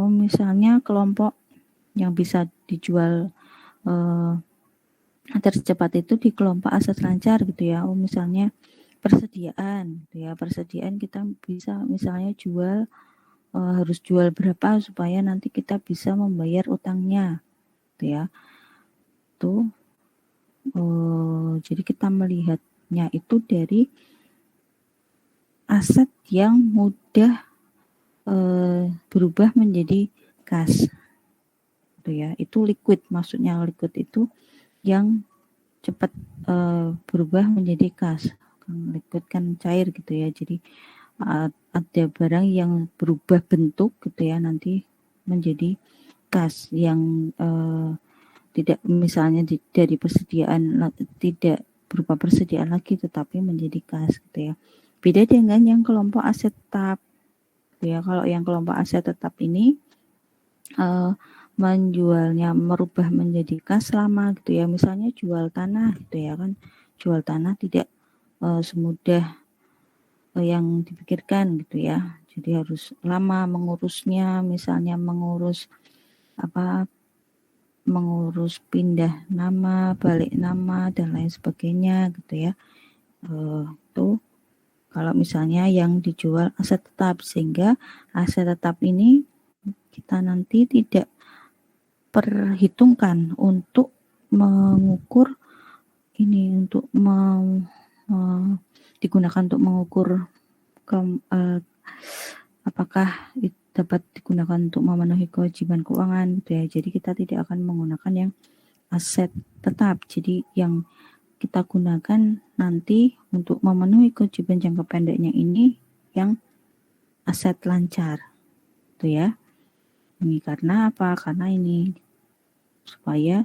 misalnya kelompok yang bisa dijual tercepat itu di kelompok aset lancar gitu ya. Misalnya persediaan gitu ya. Persediaan kita bisa misalnya jual harus jual berapa supaya nanti kita bisa membayar utangnya gitu ya. Tuh jadi kita melihatnya itu dari aset yang mudah berubah menjadi kas gitu ya. Itu liquid, maksudnya liquid itu yang cepat berubah menjadi kas. Liquid kan cair gitu ya, jadi ada barang yang berubah bentuk gitu ya nanti menjadi kas yang tidak misalnya dari persediaan tidak berupa persediaan lagi tetapi menjadi kas gitu ya. Beda dengan yang kelompok aset tetap gitu ya. Kalau yang kelompok aset tetap ini menjualnya merubah menjadi kas lama gitu ya. Misalnya jual tanah gitu ya kan. Jual tanah tidak semudah yang dipikirkan gitu ya. Jadi harus lama mengurusnya, misalnya mengurus pindah nama, balik nama dan lain sebagainya gitu ya. Itu kalau misalnya yang dijual aset tetap, sehingga aset tetap ini kita nanti tidak perhitungkan untuk mengukur ini, untuk digunakan untuk mengukur apakah dapat digunakan untuk memenuhi kewajiban keuangan gitu ya. Jadi kita tidak akan menggunakan yang aset tetap. Jadi yang kita gunakan nanti untuk memenuhi kewajiban jangka pendeknya ini yang aset lancar gitu ya. Ini karena apa? Karena ini supaya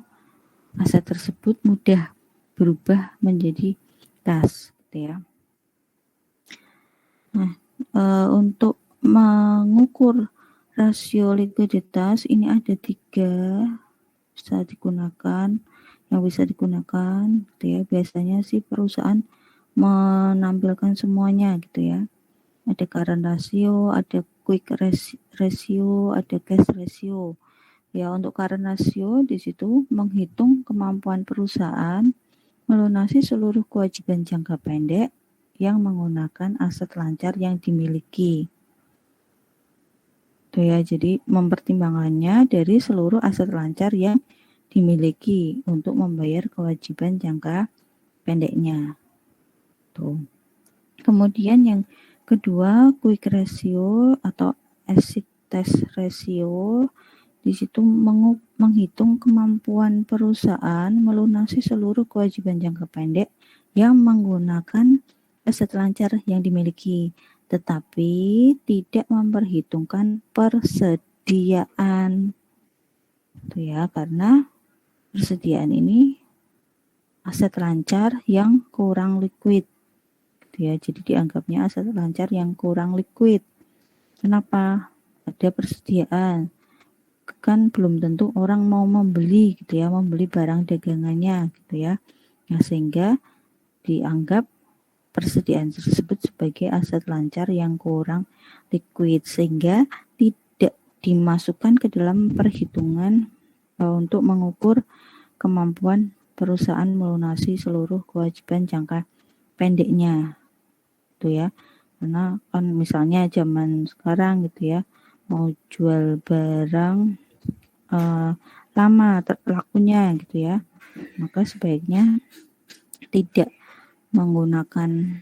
aset tersebut mudah berubah menjadi kas gitu ya. Nah, untuk mengukur rasio likuiditas ini ada 3 bisa digunakan, yang bisa digunakan gitu ya. Biasanya sih perusahaan menampilkan semuanya gitu ya. Ada current ratio, ada quick ratio, ada cash ratio. Ya, untuk current ratio di situ menghitung kemampuan perusahaan melunasi seluruh kewajiban jangka pendek yang menggunakan aset lancar yang dimiliki. Tuh ya, jadi mempertimbangkannya dari seluruh aset lancar yang dimiliki untuk membayar kewajiban jangka pendeknya. Tuh. Kemudian yang kedua, quick ratio atau exit test ratio. Di situ menghitung kemampuan perusahaan melunasi seluruh kewajiban jangka pendek yang menggunakan aset lancar yang dimiliki, tetapi tidak memperhitungkan persediaan. Itu ya, karena persediaan ini aset lancar yang kurang liquid. Gitu ya, jadi dianggapnya aset lancar yang kurang liquid. Kenapa? Ada persediaan. Kan belum tentu orang mau membeli gitu ya, membeli barang dagangannya gitu ya. Nah, sehingga dianggap persediaan tersebut sebagai aset lancar yang kurang liquid, sehingga tidak dimasukkan ke dalam perhitungan untuk mengukur kemampuan perusahaan melunasi seluruh kewajiban jangka pendeknya gitu ya. Karena kan misalnya zaman sekarang gitu ya, mau jual barang lama lakunya gitu ya, maka sebaiknya tidak menggunakan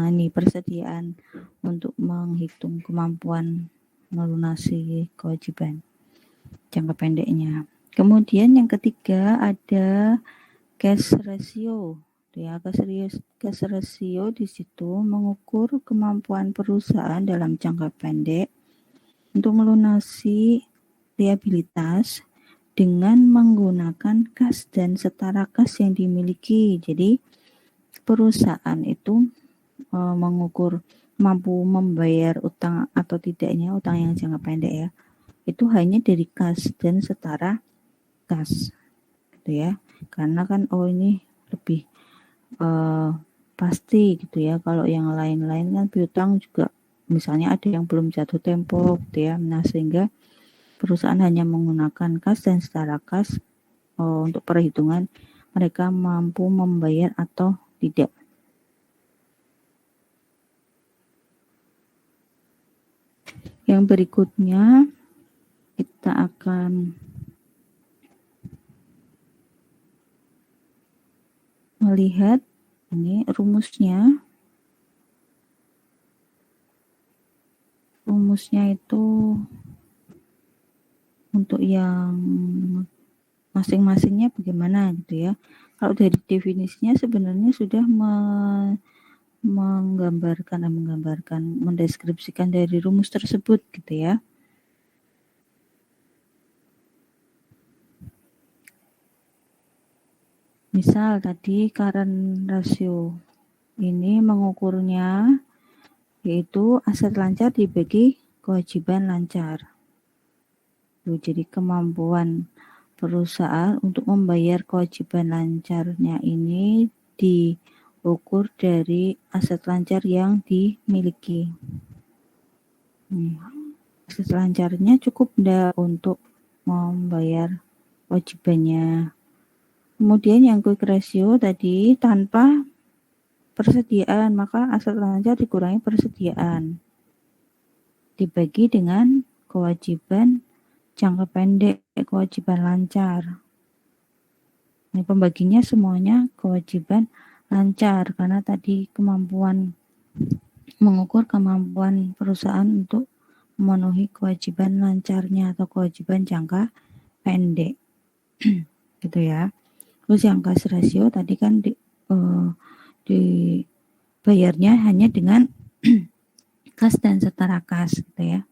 ini persediaan untuk menghitung kemampuan melunasi kewajiban jangka pendeknya. Kemudian yang ketiga ada cash ratio. Ya, cash ratio di situ mengukur kemampuan perusahaan dalam jangka pendek untuk melunasi liabilitas dengan menggunakan kas dan setara kas yang dimiliki. Jadi perusahaan itu mengukur mampu membayar utang atau tidaknya utang yang jangka pendek ya, itu hanya dari kas dan setara kas gitu ya. Karena kan ini lebih pasti gitu ya. Kalau yang lain-lain kan piutang juga misalnya ada yang belum jatuh tempo gitu ya. Nah, sehingga perusahaan hanya menggunakan kas dan setara kas untuk perhitungan mereka mampu membayar atau tidak. Yang berikutnya kita akan melihat ini rumusnya. Rumusnya itu untuk yang masing-masingnya bagaimana gitu ya. Kalau dari definisinya sebenarnya sudah mendeskripsikan dari rumus tersebut gitu ya. Misal tadi current ratio ini mengukurnya yaitu aset lancar dibagi kewajiban lancar. Jadi kemampuan perusahaan untuk membayar kewajiban lancarnya ini diukur dari aset lancar yang dimiliki. Aset lancarnya cukup enggak untuk membayar kewajibannya. Kemudian yang quick ratio tadi tanpa persediaan, maka aset lancar dikurangi persediaan. Dibagi dengan kewajiban jangka pendek, kewajiban lancar. Ini pembaginya semuanya kewajiban lancar karena tadi kemampuan mengukur kemampuan perusahaan untuk memenuhi kewajiban lancarnya atau kewajiban jangka pendek. Gitu ya. Terus yang cash ratio tadi kan dibayarnya hanya dengan kas dan setara kas gitu ya.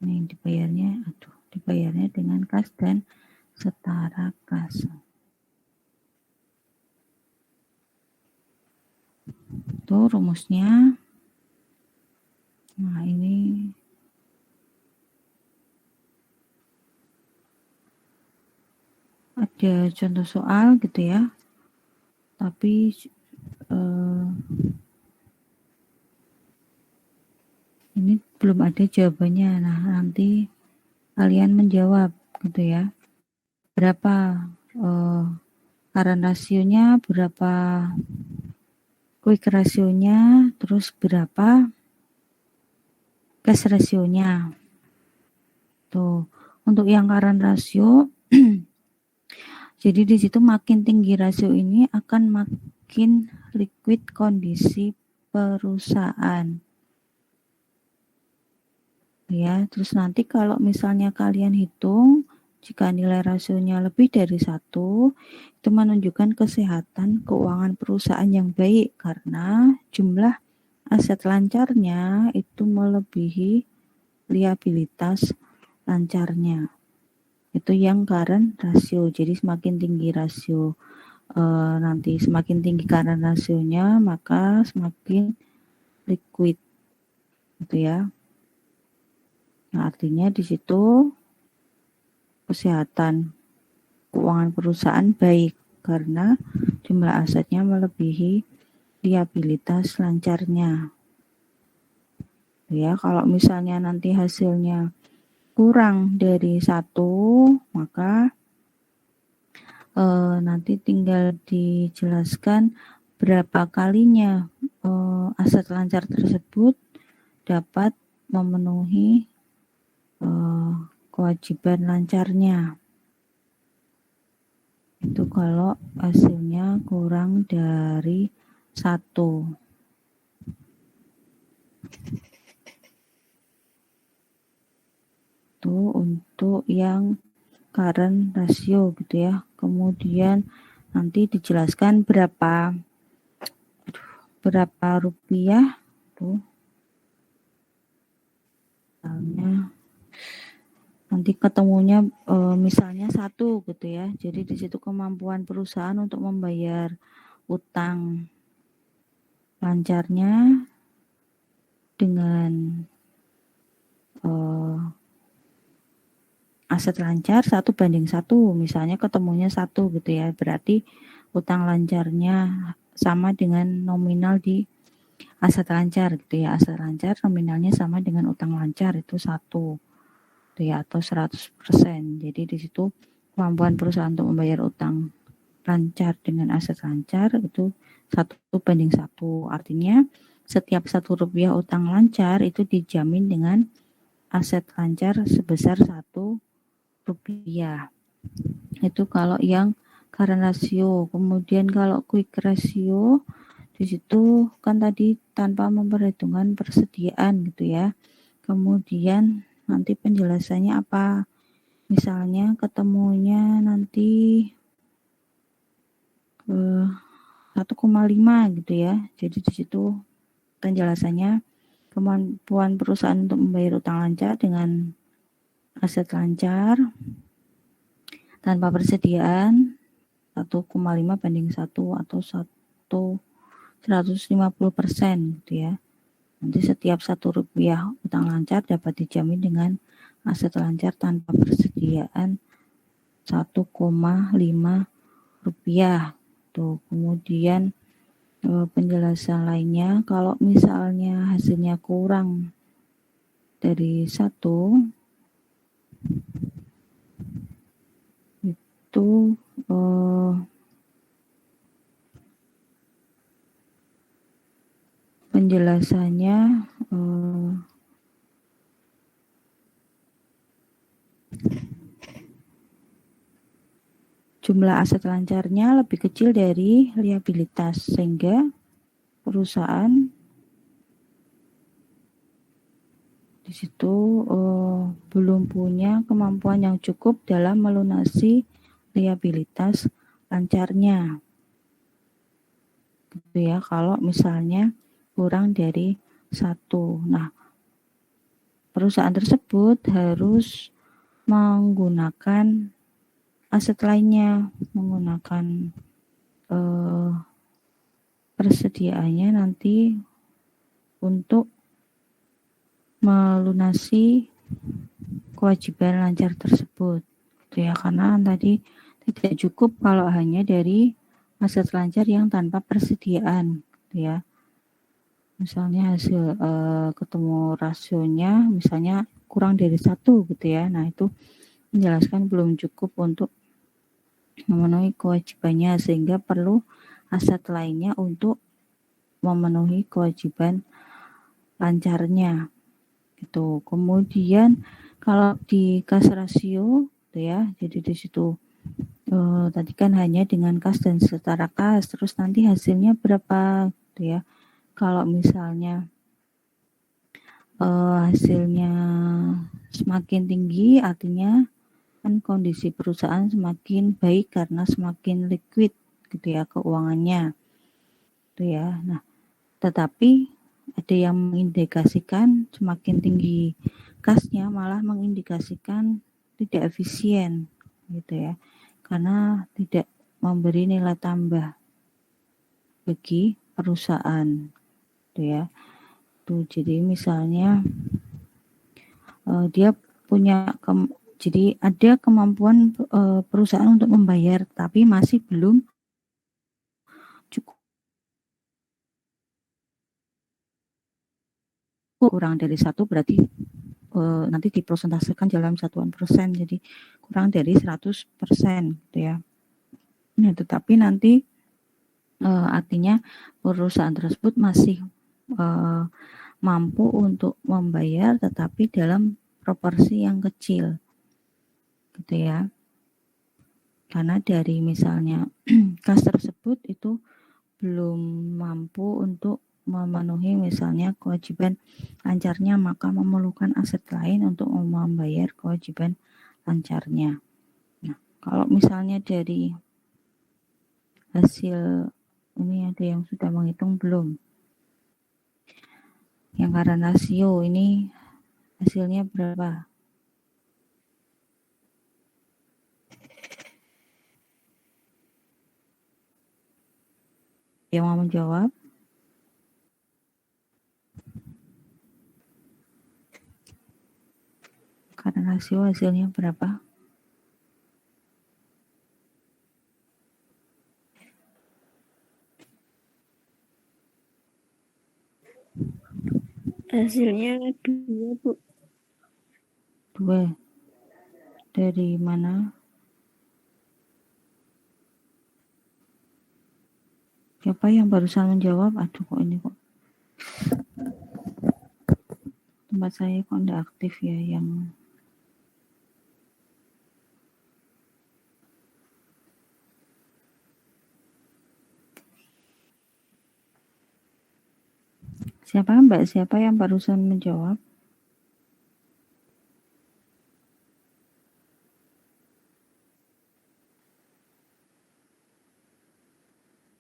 Ini dibayarnya dengan kas dan setara kas. Itu rumusnya. Nah, ini ada contoh soal gitu ya. Tapi ini belum ada jawabannya. Nah, nanti kalian menjawab gitu ya. Berapa current rasionya, berapa quick rasionya, terus berapa cash rasionya. Tuh, untuk yang current rasio jadi di situ makin tinggi rasio ini akan makin liquid kondisi perusahaan. Ya, terus nanti kalau misalnya kalian hitung jika nilai rasionya lebih dari 1, itu menunjukkan kesehatan keuangan perusahaan yang baik karena jumlah aset lancarnya itu melebihi liabilitas lancarnya. Itu yang current rasio. Jadi semakin tinggi rasio nanti semakin tinggi current rasionya, maka semakin liquid. Gitu ya. Nah, artinya di situ kesehatan keuangan perusahaan baik karena jumlah asetnya melebihi liabilitas lancarnya. Ya, kalau misalnya nanti hasilnya kurang dari 1, maka nanti tinggal dijelaskan berapa kalinya aset lancar tersebut dapat memenuhi kewajiban lancarnya. Itu kalau hasilnya kurang dari 1. Itu untuk yang current ratio gitu ya. Kemudian nanti dijelaskan berapa rupiah tuh. Misalnya nanti ketemunya misalnya 1 gitu ya. Jadi di situ kemampuan perusahaan untuk membayar utang lancarnya dengan aset lancar 1:1, misalnya ketemunya 1 gitu ya. Berarti utang lancarnya sama dengan nominal di aset lancar gitu ya. Aset lancar nominalnya sama dengan utang lancar itu 1 gitu ya, atau 100%. Jadi di situ kemampuan perusahaan untuk membayar utang lancar dengan aset lancar itu 1:1. Artinya setiap 1 rupiah utang lancar itu dijamin dengan aset lancar sebesar 1 rupiah. Itu kalau yang current ratio. Kemudian kalau quick ratio di situ kan tadi tanpa memperhitungkan persediaan gitu ya. Kemudian nanti penjelasannya apa? Misalnya ketemunya nanti 1,5 gitu ya. Jadi di situ penjelasannya kemampuan perusahaan untuk membayar utang lancar dengan aset lancar tanpa persediaan 1,5:1 atau 150% gitu ya. Nanti setiap 1 rupiah utang lancar dapat dijamin dengan aset lancar tanpa persediaan 1,5 rupiah. Tuh, kemudian penjelasan lainnya kalau misalnya hasilnya kurang dari 1 itu penjelasannya jumlah aset lancarnya lebih kecil dari liabilitas sehingga perusahaan di situ belum punya kemampuan yang cukup dalam melunasi liabilitas lancarnya. Gitu ya, kalau misalnya kurang dari 1. Nah, perusahaan tersebut harus menggunakan aset lainnya, menggunakan persediaannya nanti untuk melunasi kewajiban lancar tersebut. Gitu ya, karena tadi tidak cukup kalau hanya dari aset lancar yang tanpa persediaan, gitu ya. Misalnya hasil ketemu rasionya misalnya kurang dari 1 gitu ya. Nah, itu menjelaskan belum cukup untuk memenuhi kewajibannya sehingga perlu aset lainnya untuk memenuhi kewajiban lancarnya. Gitu. Kemudian kalau di kas rasio gitu ya. Jadi di situ tadi kan hanya dengan kas dan setara kas, terus nanti hasilnya berapa gitu ya. Kalau misalnya hasilnya semakin tinggi artinya kan kondisi perusahaan semakin baik karena semakin liquid gitu ya keuangannya gitu ya. Nah, tetapi ada yang mengindikasikan semakin tinggi kasnya malah mengindikasikan tidak efisien gitu ya, karena tidak memberi nilai tambah bagi perusahaan gitu ya. Tuh, jadi misalnya dia punya jadi ada kemampuan perusahaan untuk membayar tapi masih belum cukup, kurang dari 1 berarti nanti dipresentasekan dalam satuan persen, jadi kurang dari 100% gitu ya. Nah, tetapi nanti artinya perusahaan tersebut masih mampu untuk membayar tetapi dalam proporsi yang kecil gitu ya. Karena dari misalnya kas tersebut itu belum mampu untuk memenuhi misalnya kewajiban lancarnya, maka memerlukan aset lain untuk membayar kewajiban lancarnya. Nah, kalau misalnya dari hasil ini ada yang sudah menghitung belum? Yang current rasio ini hasilnya berapa? Yang mau menjawab? Current rasio hasilnya berapa? Hasilnya 2, Bu. 2. Dari mana? Siapa yang barusan menjawab? Aduh, kok ini kok tempat saya kok enggak aktif ya yang siapa Mbak? Siapa yang barusan menjawab?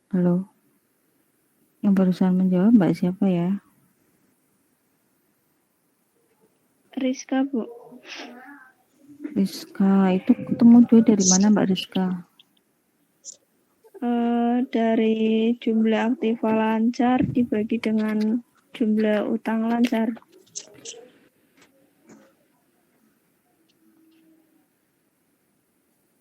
Halo? Yang barusan menjawab Mbak siapa ya? Rizka, Bu. Rizka, itu ketemu 2 dari mana Mbak Rizka? Dari jumlah aktiva lancar dibagi dengan jumlah utang lancar.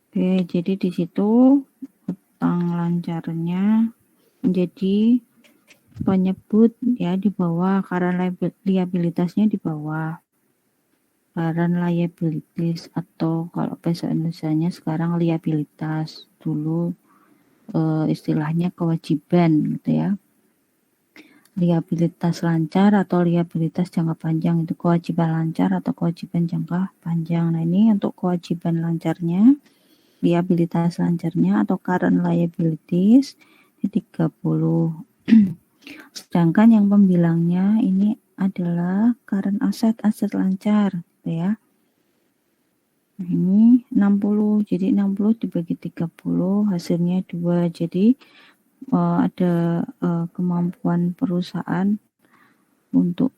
Oke, jadi di situ utang lancarnya menjadi penyebut ya di bawah, karena liabilitasnya di bawah. Current liabilities atau kalau bahasa Indonesianya sekarang liabilitas, dulu istilahnya kewajiban gitu ya. Liabilitas lancar atau liabilitas jangka panjang itu kewajiban lancar atau kewajiban jangka panjang. Nah, ini untuk kewajiban lancarnya, liabilitas lancarnya atau current liabilities di 30. Sedangkan yang pembilangnya ini adalah current asset, aset lancar gitu ya. Nah, ini 60, jadi 60 dibagi 30 hasilnya 2. Jadi ada kemampuan perusahaan untuk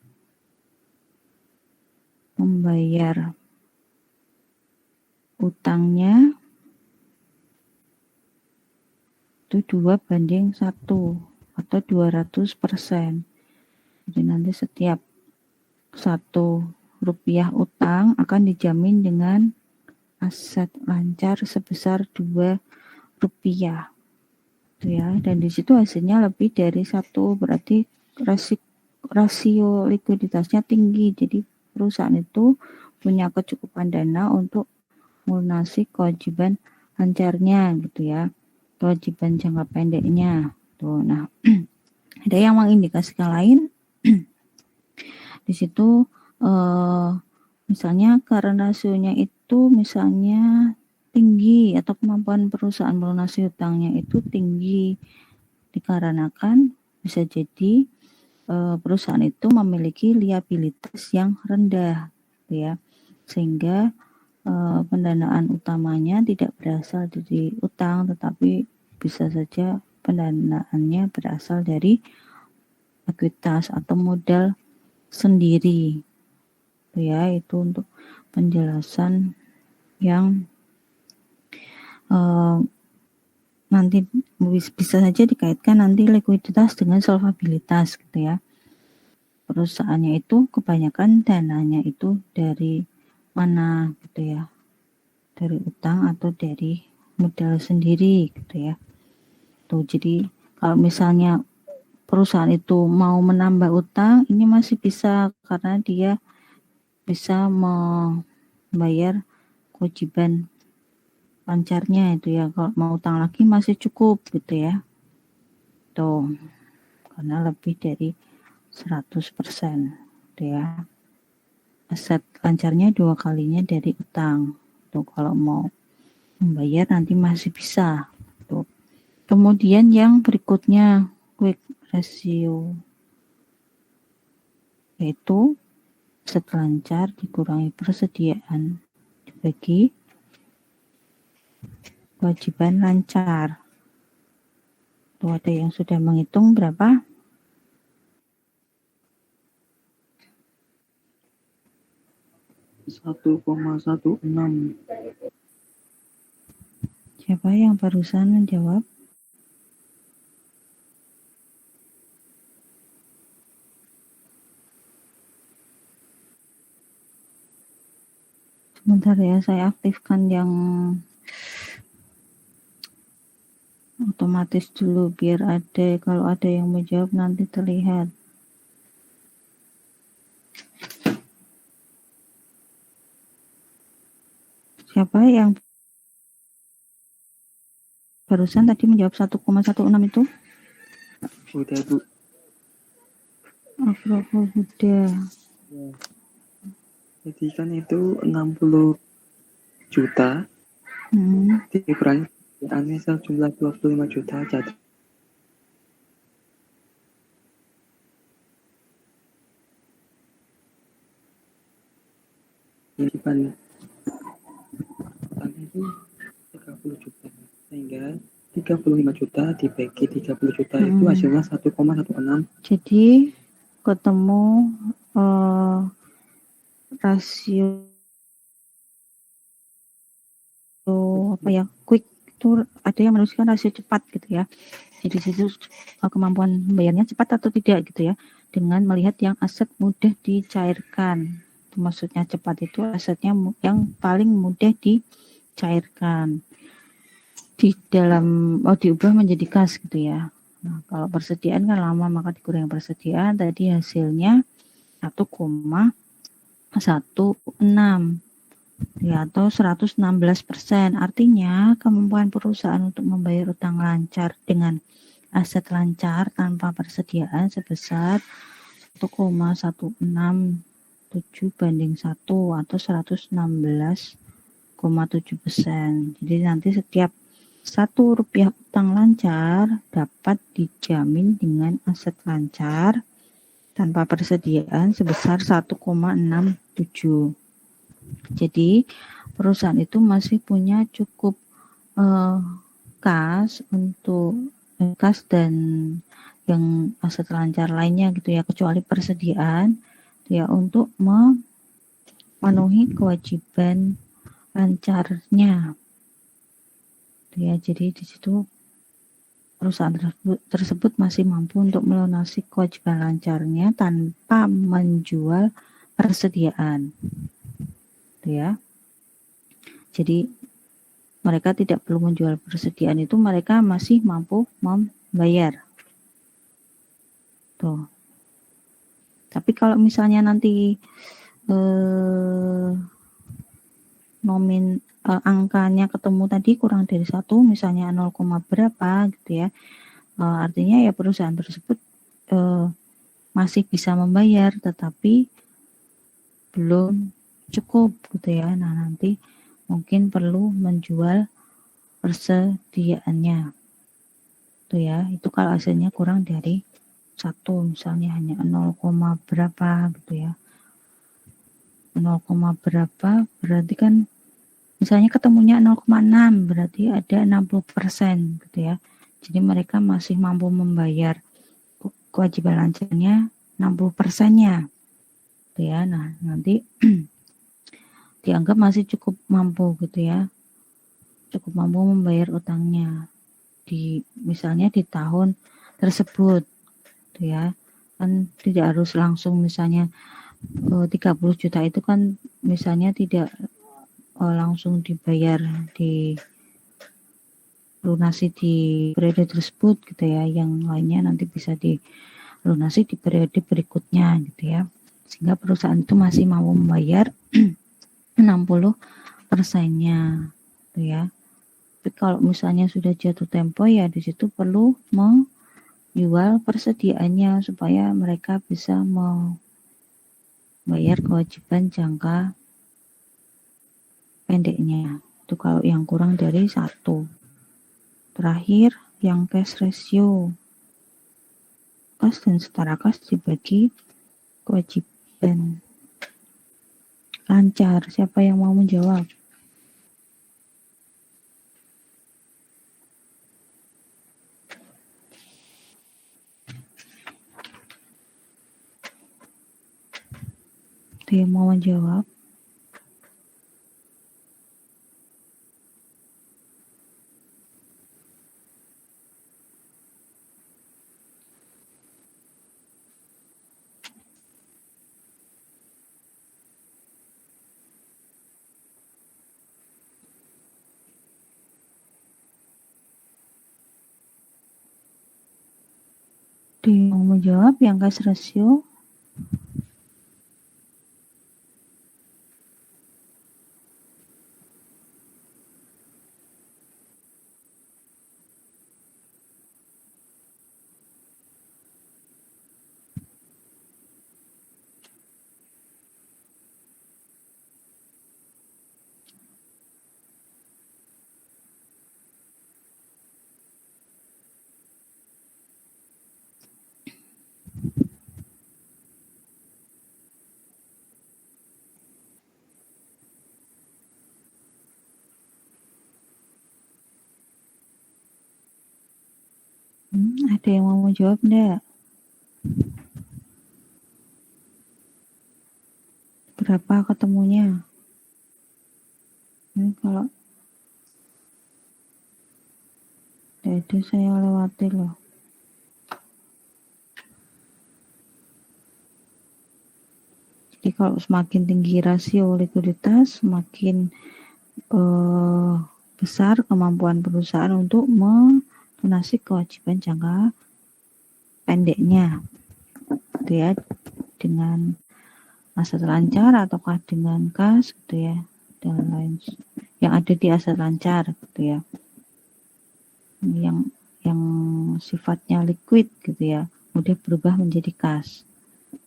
membayar utangnya itu 2:1 atau 200%. Jadi nanti setiap 1 rupiah utang akan dijamin dengan aset lancar sebesar 2 rupiah. Ya, dan di situ hasilnya lebih dari 1, berarti rasio likuiditasnya tinggi. Jadi perusahaan itu punya kecukupan dana untuk melunasi kewajiban lancarnya gitu ya, kewajiban jangka pendeknya tuh. Nah, ada yang mengindikasikan lain di situ misalnya karena rasionya itu misalnya tinggi atau kemampuan perusahaan melunasi hutangnya itu tinggi dikarenakan bisa jadi perusahaan itu memiliki liabilitas yang rendah ya, sehingga pendanaan utamanya tidak berasal dari utang, tetapi bisa saja pendanaannya berasal dari ekuitas atau modal sendiri ya. Itu untuk penjelasan yang nanti bisa saja dikaitkan nanti likuiditas dengan solvabilitas gitu ya. Perusahaannya itu kebanyakan dananya itu dari mana gitu ya, dari utang atau dari modal sendiri gitu ya. Tuh, jadi kalau misalnya perusahaan itu mau menambah utang, ini masih bisa karena dia bisa membayar kewajiban lancarnya itu ya. Kalau mau utang lagi masih cukup gitu ya. Tuh, karena lebih dari 100% gitu ya. Aset lancarnya 2 kalinya dari utang. Tuh, kalau mau membayar nanti masih bisa. Tuh. Kemudian yang berikutnya quick ratio, yaitu aset lancar dikurangi persediaan dibagi kewajiban lancar. Tuh, ada yang sudah menghitung berapa? (1,16). Siapa yang barusan menjawab? Sebentar ya, saya aktifkan yang otomatis dulu biar ada, kalau ada yang menjawab nanti terlihat. Siapa yang barusan tadi menjawab 1,16 itu? Udah Bu. Afroful Huda. Ya. Jadi kan itu 60 juta dikurangi misal jumlah 25 juta jadi ini kan itu 30 juta sehingga 35 juta dibagi 30 juta itu hasilnya 1,16. Jadi ketemu rasio apa ya, quick itu ada yang menuliskan rasio cepat gitu ya. Jadi situ kemampuan membayarnya cepat atau tidak gitu ya, dengan melihat yang aset mudah dicairkan. Itu maksudnya cepat itu asetnya yang paling mudah dicairkan di dalam diubah menjadi kas gitu ya. Nah, kalau persediaan kan lama, maka dikurangi persediaan, tadi hasilnya 1,16 ya, atau 116%. Artinya kemampuan perusahaan untuk membayar utang lancar dengan aset lancar tanpa persediaan sebesar 1,167 banding 1 atau 116,7%. Jadi nanti setiap Rp1 utang lancar dapat dijamin dengan aset lancar tanpa persediaan sebesar 1,67. Jadi perusahaan itu masih punya cukup kas untuk kas dan yang aset lancar lainnya gitu ya, kecuali persediaan ya, untuk memenuhi kewajiban lancarnya ya. Jadi di situ perusahaan tersebut masih mampu untuk melunasi kewajiban lancarnya tanpa menjual persediaan ya. Jadi mereka tidak perlu menjual persediaan, itu mereka masih mampu membayar tuh. Tapi kalau misalnya nanti angkanya ketemu tadi kurang dari 1, misalnya 0, berapa gitu ya, artinya ya perusahaan tersebut masih bisa membayar tetapi belum cukup gitu ya. Nah, nanti mungkin perlu menjual persediaannya tuh ya. Itu kalau hasilnya kurang dari 1, misalnya hanya 0, berapa gitu ya, 0, berapa berarti kan misalnya ketemunya 0,6, berarti ada 60% gitu ya. Jadi mereka masih mampu membayar kewajiban lancarnya 60%-nya gitu ya. Nah, nanti dianggap masih cukup mampu gitu ya, cukup mampu membayar utangnya misalnya di tahun tersebut gitu ya. Kan tidak harus langsung, misalnya 30 juta itu kan misalnya tidak langsung dibayar di lunasi di periode tersebut gitu ya, yang lainnya nanti bisa dilunasi di periode berikutnya gitu ya, sehingga perusahaan itu masih mau membayar 60%-nya gitu ya. Tapi kalau misalnya sudah jatuh tempo ya di situ perlu menjual persediaannya supaya mereka bisa membayar kewajiban jangka pendeknya. Itu kalau yang kurang dari 1. Terakhir yang cash ratio. Kas dan setara kas dibagi kewajiban lancar. Siapa yang mau menjawab? Ada yang mau menjawab? Ada yang mau menjawab yang cash ratio? Ada yang mau jawab enggak? Berapa ketemunya? Kalau itu saya lewati loh. Jadi kalau semakin tinggi rasio likuiditas, semakin besar kemampuan perusahaan untuk melunasi kewajiban jangka pendeknya, gitu ya, dengan aset lancar ataukah dengan kas, gitu ya, dan lain yang ada di aset lancar, gitu ya, yang sifatnya liquid, gitu ya, mudah berubah menjadi kas,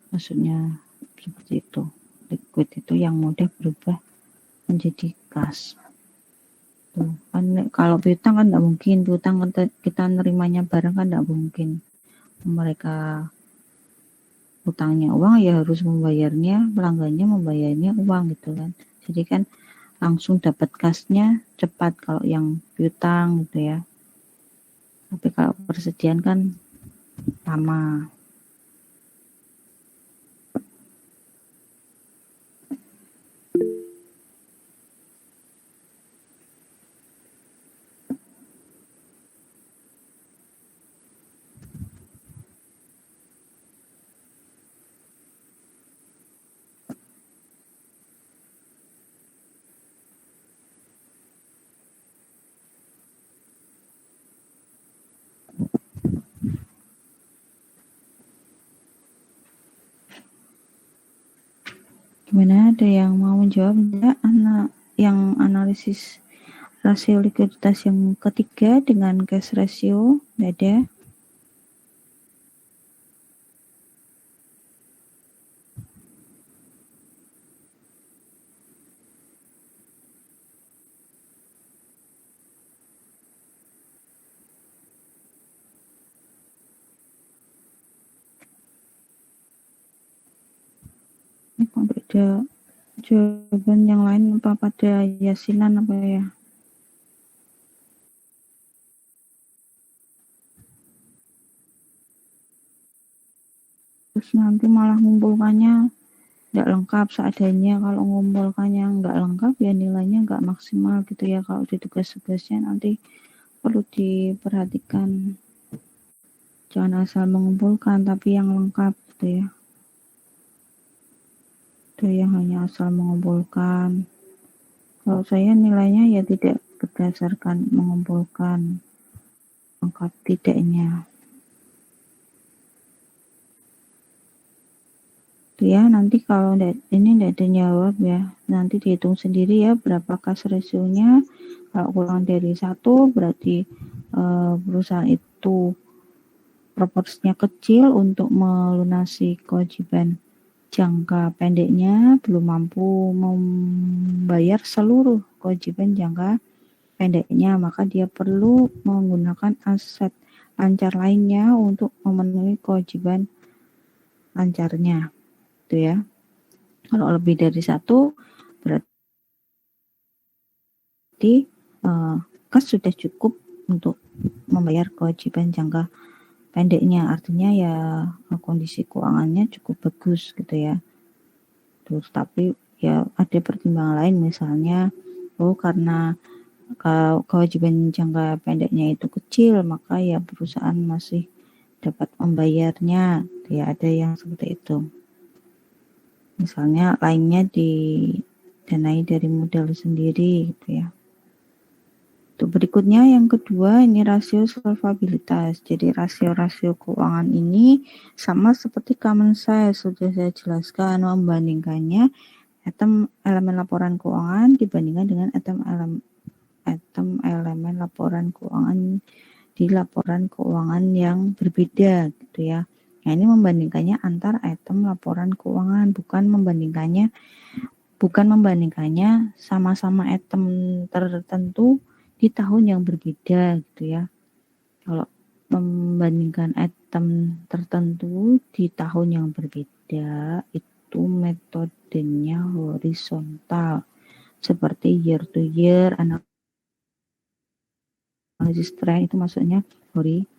maksudnya seperti itu. Liquid itu yang mudah berubah menjadi kas. Tuh, kan kalau piutang kan nggak mungkin, piutang kita nerimanya barang kan nggak mungkin. Mereka utangnya uang ya harus membayarnya, pelanggannya membayarnya uang gitu kan. Jadi kan langsung dapat kasnya cepat kalau yang piutang gitu ya. Tapi kalau persediaan kan lama. Gimana, ada yang mau menjawab enggak yang analisis rasio likuiditas yang ketiga dengan cash ratio? Enggak ada? Ini kok beda jawaban yang lain, apa pada yasinan apa ya? Terus nanti malah ngumpulkannya nggak lengkap seadanya. Kalau ngumpulkannya nggak lengkap ya nilainya nggak maksimal gitu ya. Kalau di tugas-tugasnya nanti perlu diperhatikan, jangan asal mengumpulkan tapi yang lengkap gitu ya. Itu yang hanya asal mengumpulkan. Kalau saya nilainya ya tidak berdasarkan mengumpulkan, lengkap tidaknya. Itu ya, nanti kalau ini tidak ada jawab ya, nanti dihitung sendiri ya berapa cash ratio-nya. Kalau kurang dari 1 berarti perusahaan itu proporsinya kecil untuk melunasi kewajiban jangka pendeknya, belum mampu membayar seluruh kewajiban jangka pendeknya, maka dia perlu menggunakan aset lancar lainnya untuk memenuhi kewajiban lancarnya, gitu ya. Kalau lebih dari 1 berarti kas sudah cukup untuk membayar kewajiban jangka pendeknya, artinya ya kondisi keuangannya cukup bagus gitu ya. Terus tapi ya ada pertimbangan lain, misalnya karena kewajiban jangka pendeknya itu kecil, maka ya perusahaan masih dapat membayarnya, ya ada yang seperti itu. Misalnya lainnya didanai dari modal sendiri gitu ya. Itu berikutnya yang kedua, ini rasio solvabilitas. Jadi rasio-rasio keuangan ini sama seperti common size, sudah saya jelaskan, membandingkannya elemen laporan keuangan dibandingkan dengan elemen laporan keuangan di laporan keuangan yang berbeda gitu ya. Nah, ini membandingkannya antar item laporan keuangan, bukan membandingkannya sama-sama item tertentu di tahun yang berbeda gitu ya. Kalau membandingkan item tertentu di tahun yang berbeda itu metodenya horizontal, seperti year to year, analisis trend itu maksudnya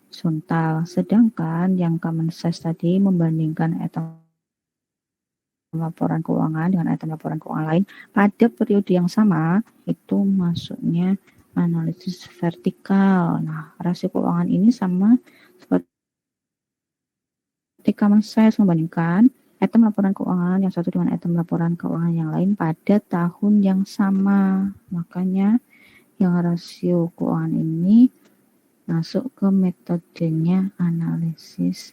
horizontal. Sedangkan yang common size tadi membandingkan item laporan keuangan dengan item laporan keuangan lain pada periode yang sama, itu masuknya analisis vertikal. Nah, rasio keuangan ini sama seperti common size membandingkan item laporan keuangan yang satu dengan item laporan keuangan yang lain pada tahun yang sama. Makanya yang rasio keuangan ini masuk ke metodenya analisis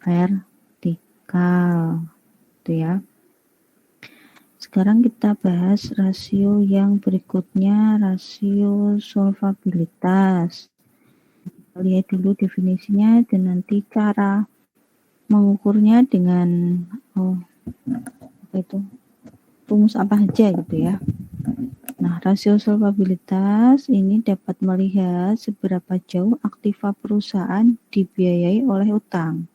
vertikal, gitu ya. Sekarang kita bahas rasio yang berikutnya, rasio solvabilitas. Lihat dulu definisinya dan nanti cara mengukurnya dengan rumus apa aja gitu ya. Nah, rasio solvabilitas ini dapat melihat seberapa jauh aktiva perusahaan dibiayai oleh utang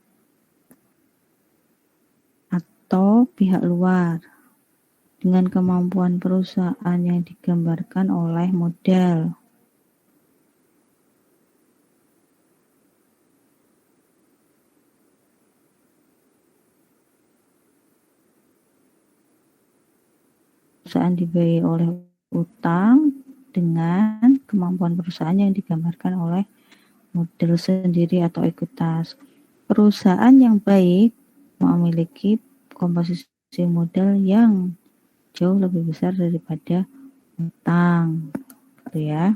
atau pihak luar dengan kemampuan perusahaan yang digambarkan oleh modal. Perusahaan dibiayai oleh utang dengan kemampuan perusahaan yang digambarkan oleh modal sendiri atau ekuitas. Perusahaan yang baik memiliki komposisi modal yang jauh lebih besar daripada utang, gitu ya.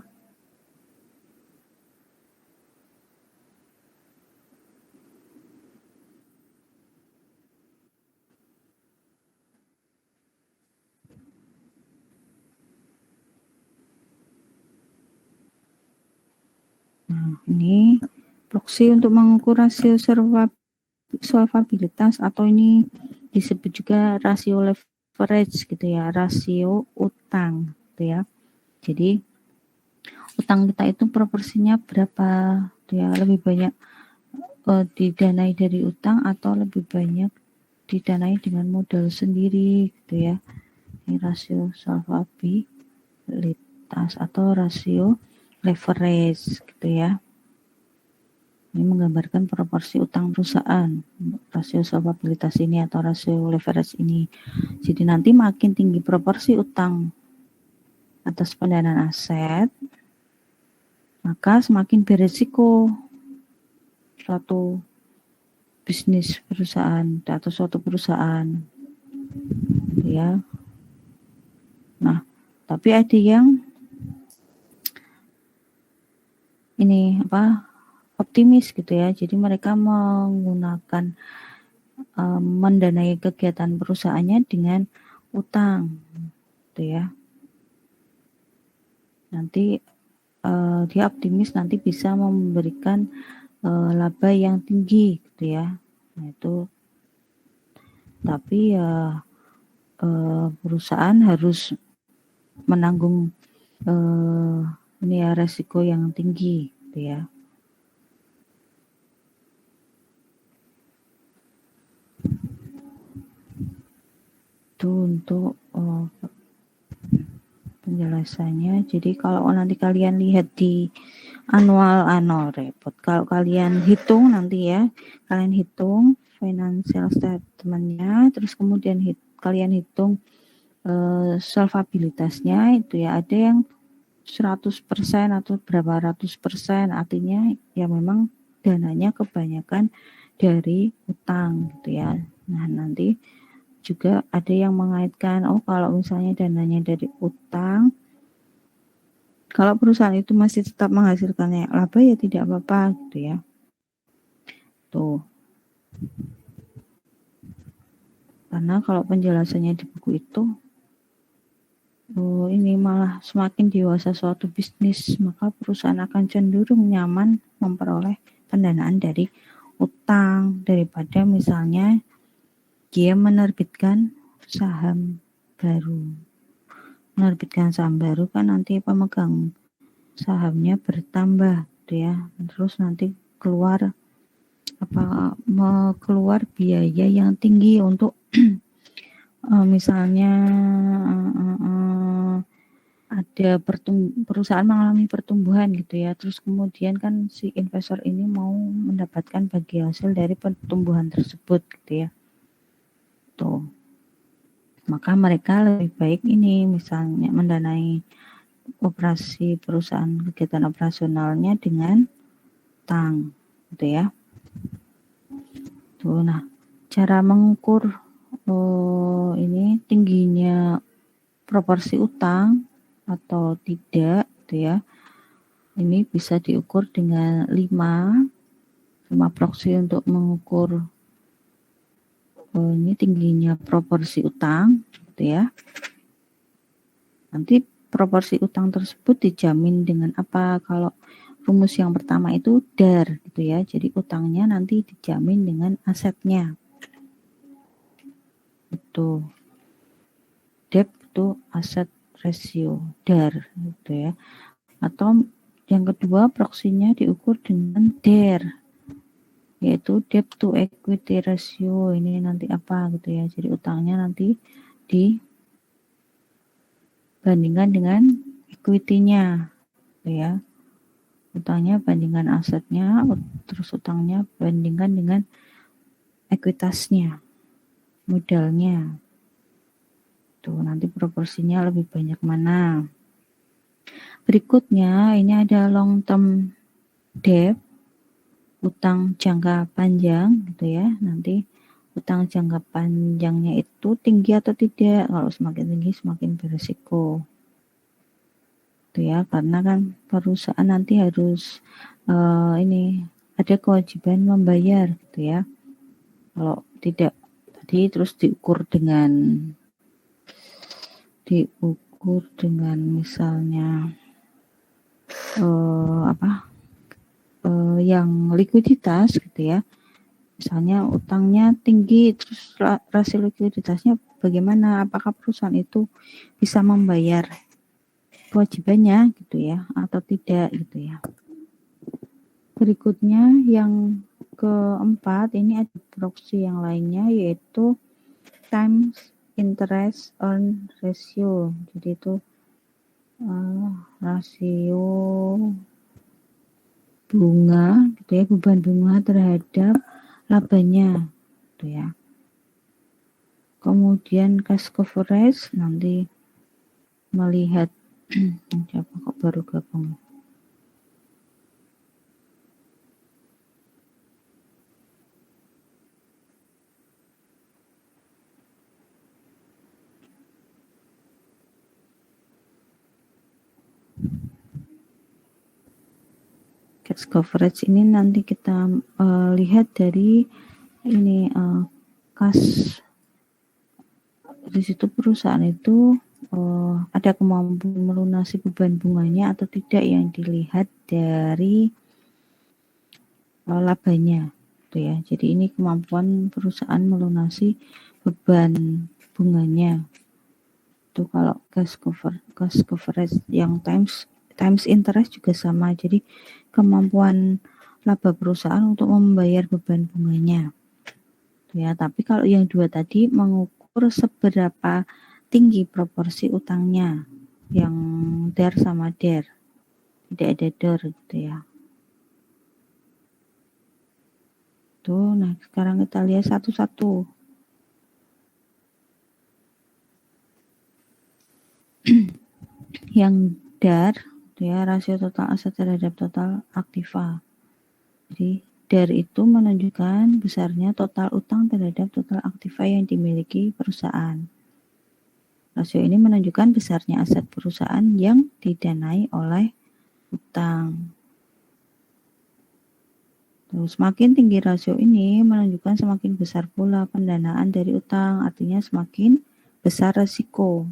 Nah, ini proksi untuk mengukur rasio solvabilitas atau ini disebut juga rasio leverage gitu ya, rasio utang gitu ya. Jadi utang kita itu proporsinya berapa gitu ya, lebih banyak didanai dari utang atau lebih banyak didanai dengan modal sendiri gitu ya. Ini rasio solvabilitas atau rasio leverage gitu ya. Ini menggambarkan proporsi utang perusahaan, rasio solvabilitas ini atau rasio leverage ini. Jadi nanti makin tinggi proporsi utang atas pendanaan aset, maka semakin beresiko suatu bisnis perusahaan atau suatu perusahaan, ya. Nah, tapi ada yang ini optimis gitu ya. Jadi mereka menggunakan mendanai kegiatan perusahaannya dengan utang, gitu ya. Nanti dia optimis nanti bisa memberikan laba yang tinggi, gitu ya. Nah itu, tapi perusahaan harus menanggung ini ya resiko yang tinggi, gitu ya. Itu untuk penjelasannya. Jadi kalau nanti kalian lihat di annual report, kalau kalian hitung nanti ya, kalian hitung financial statementnya, terus kemudian kalian hitung solvabilitasnya itu ya, ada yang 100% atau berapa ratus persen, artinya ya memang dananya kebanyakan dari utang gitu ya. Nah nanti juga ada yang mengaitkan, kalau misalnya dananya dari utang, kalau perusahaan itu masih tetap menghasilkan laba ya tidak apa-apa gitu ya. Tuh. Karena kalau penjelasannya di buku itu, ini malah semakin dewasa suatu bisnis, maka perusahaan akan cenderung nyaman memperoleh pendanaan dari utang daripada misalnya dia menerbitkan saham baru. Menerbitkan saham baru kan nanti pemegang sahamnya bertambah gitu ya. Terus nanti keluar biaya yang tinggi untuk misalnya ada perusahaan mengalami pertumbuhan gitu ya, terus kemudian kan si investor ini mau mendapatkan bagi hasil dari pertumbuhan tersebut gitu ya. Tuh. Maka mereka lebih baik ini misalnya mendanai operasi perusahaan, kegiatan operasionalnya dengan utang gitu ya. Tuh, nah cara mengukur ini tingginya proporsi utang atau tidak gitu ya. Ini bisa diukur dengan 5 proksi untuk mengukur ini tingginya proporsi utang gitu ya. Nanti proporsi utang tersebut dijamin dengan apa? Kalau rumus yang pertama itu DAR gitu ya. Jadi utangnya nanti dijamin dengan asetnya. Itu debt to asset ratio DAR gitu ya. Atau yang kedua proksinya diukur dengan DER, yaitu debt to equity ratio. Ini nanti apa gitu ya. Jadi utangnya nanti dibandingkan dengan equity-nya gitu ya. Utangnya bandingkan asetnya, terus utangnya bandingkan dengan ekuitasnya, modalnya. Tuh, nanti proporsinya lebih banyak mana. Berikutnya ini ada long term debt, utang jangka panjang gitu ya. Nanti utang jangka panjangnya itu tinggi atau tidak. Kalau semakin tinggi semakin berisiko. Gitu ya, karena kan perusahaan nanti harus ini ada kewajiban membayar gitu ya. Kalau tidak tadi terus diukur dengan misalnya yang likuiditas gitu ya. Misalnya utangnya tinggi, terus rasio likuiditasnya bagaimana? Apakah perusahaan itu bisa membayar kewajibannya gitu ya atau tidak gitu ya. Berikutnya yang keempat, ini ada proksi yang lainnya yaitu times interest earn ratio. Jadi itu rasio bunga gitu ya, beban bunga terhadap labanya gitu ya. Kemudian cash coverage nanti melihat siapa kok baru gabung. Cash coverage ini nanti kita lihat dari ini kas di situ perusahaan itu ada kemampuan melunasi beban bunganya atau tidak yang dilihat dari labanya gitu ya. Jadi ini kemampuan perusahaan melunasi beban bunganya. Itu kalau cash coverage yang times interest juga sama. Jadi kemampuan laba perusahaan untuk membayar beban bunganya. Ya, tapi kalau yang dua tadi mengukur seberapa tinggi proporsi utangnya, yang DER sama DER. Tidak ada DER gitu ya. Tuh, nah sekarang kita lihat satu-satu. Yang DAR ya, rasio total aset terhadap total aktiva. Jadi DAR itu menunjukkan besarnya total utang terhadap total aktiva yang dimiliki perusahaan. Rasio ini menunjukkan besarnya aset perusahaan yang didanai oleh utang. Terus semakin tinggi rasio ini menunjukkan semakin besar pula pendanaan dari utang, artinya semakin besar resiko.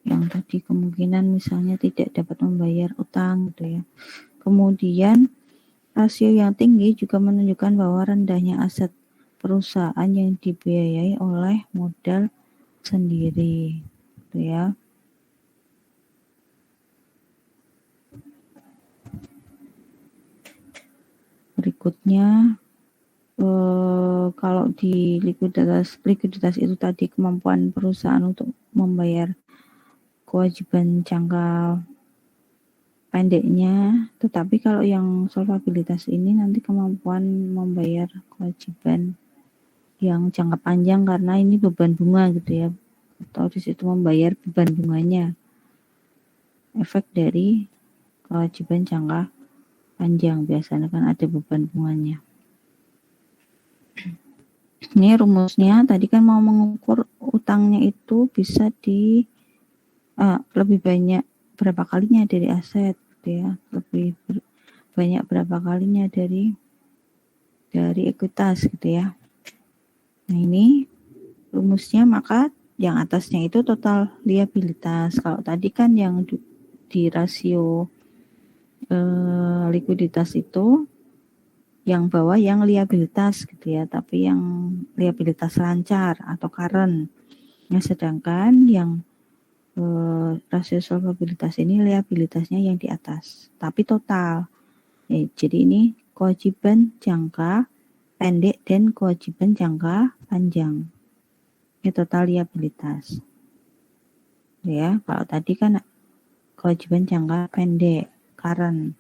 Yang tadi kemungkinan misalnya tidak dapat membayar utang gitu ya. Kemudian rasio yang tinggi juga menunjukkan bahwa rendahnya aset perusahaan yang dibiayai oleh modal sendiri gitu ya. Berikutnya kalau di likuiditas itu tadi kemampuan perusahaan untuk membayar kewajiban jangka pendeknya, tetapi kalau yang solvabilitas ini nanti kemampuan membayar kewajiban yang jangka panjang karena ini beban bunga gitu ya, atau di situ membayar beban bunganya, efek dari kewajiban jangka panjang biasanya kan ada beban bunganya. Ini rumusnya tadi kan mau mengukur utangnya itu bisa di lebih banyak berapa kalinya dari aset gitu ya, lebih banyak berapa kalinya dari ekuitas gitu ya. Nah ini rumusnya, maka yang atasnya itu total liabilitas. Kalau tadi kan yang di rasio likuiditas itu yang bawah yang liabilitas gitu ya, tapi yang liabilitas lancar atau current. Nah, sedangkan yang rasio solvabilitas ini liabilitasnya yang di atas, tapi total. Jadi ini kewajiban jangka pendek dan kewajiban jangka panjang. Ini total liabilitas. Ya, kalau tadi kan kewajiban jangka pendek, current.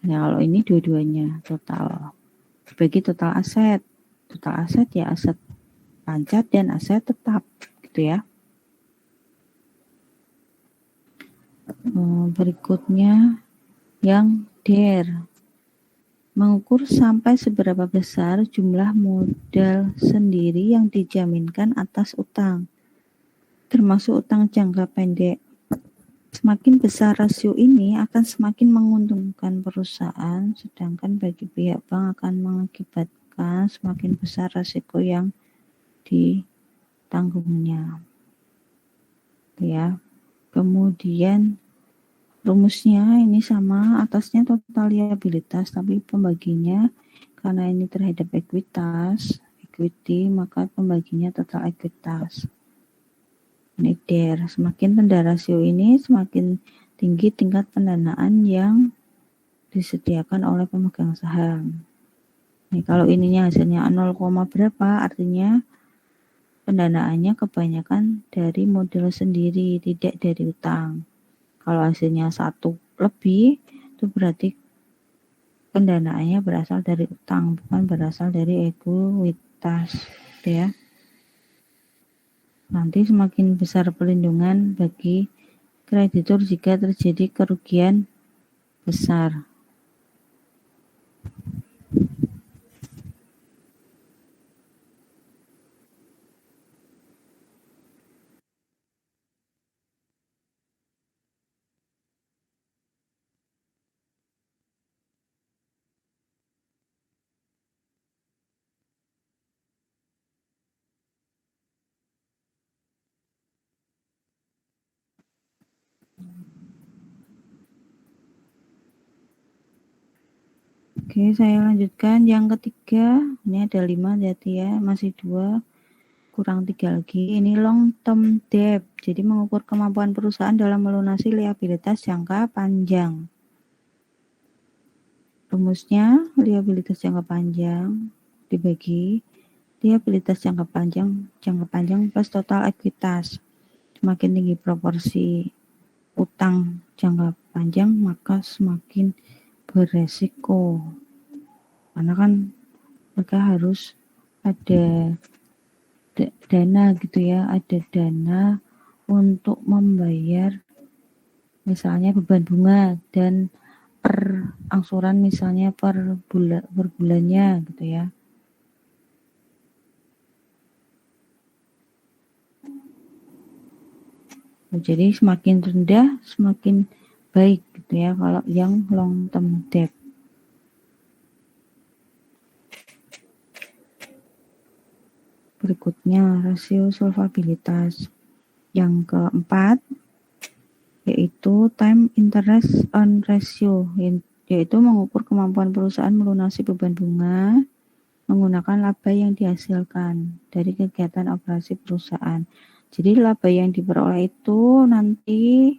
Nah, kalau ini dua-duanya total. Bagi total aset. Total aset ya aset lancar dan aset tetap gitu ya. Berikutnya yang DER. Mengukur sampai seberapa besar jumlah modal sendiri yang dijaminkan atas utang, termasuk utang jangka pendek. Semakin besar rasio ini akan semakin menguntungkan perusahaan, sedangkan bagi pihak bank akan mengakibatkan semakin besar risiko yang ditanggungnya. Ya. Kemudian rumusnya ini sama, atasnya total liabilitas, tapi pembaginya karena ini terhadap ekuitas, equity, maka pembaginya total ekuitas. Ini DER. Semakin rendah rasio ini, semakin tinggi tingkat pendanaan yang disediakan oleh pemegang saham. Nih, kalau ininya hasilnya 0, berapa, artinya pendanaannya kebanyakan dari modal sendiri, tidak dari utang. Kalau hasilnya 1 lebih, itu berarti pendanaannya berasal dari utang, bukan berasal dari ekuitas, ya. Nanti semakin besar pelindungan bagi kreditur jika terjadi kerugian besar. Oke, saya lanjutkan yang ketiga. Ini ada 5 berarti ya, masih 2, kurang 3 lagi. Ini long term debt, jadi mengukur kemampuan perusahaan dalam melunasi liabilitas jangka panjang. Rumusnya liabilitas jangka panjang dibagi liabilitas jangka panjang plus total ekuitas. Semakin tinggi proporsi utang jangka panjang, maka semakin beresiko. Karena kan mereka harus ada dana gitu ya, ada dana untuk membayar misalnya beban bunga dan per angsuran misalnya per bulannya gitu ya. Jadi semakin rendah semakin baik gitu ya kalau yang long term debt. Berikutnya rasio solvabilitas. Yang keempat yaitu time interest on ratio, yaitu mengukur kemampuan perusahaan melunasi beban bunga menggunakan laba yang dihasilkan dari kegiatan operasi perusahaan. Jadi laba yang diperoleh itu nanti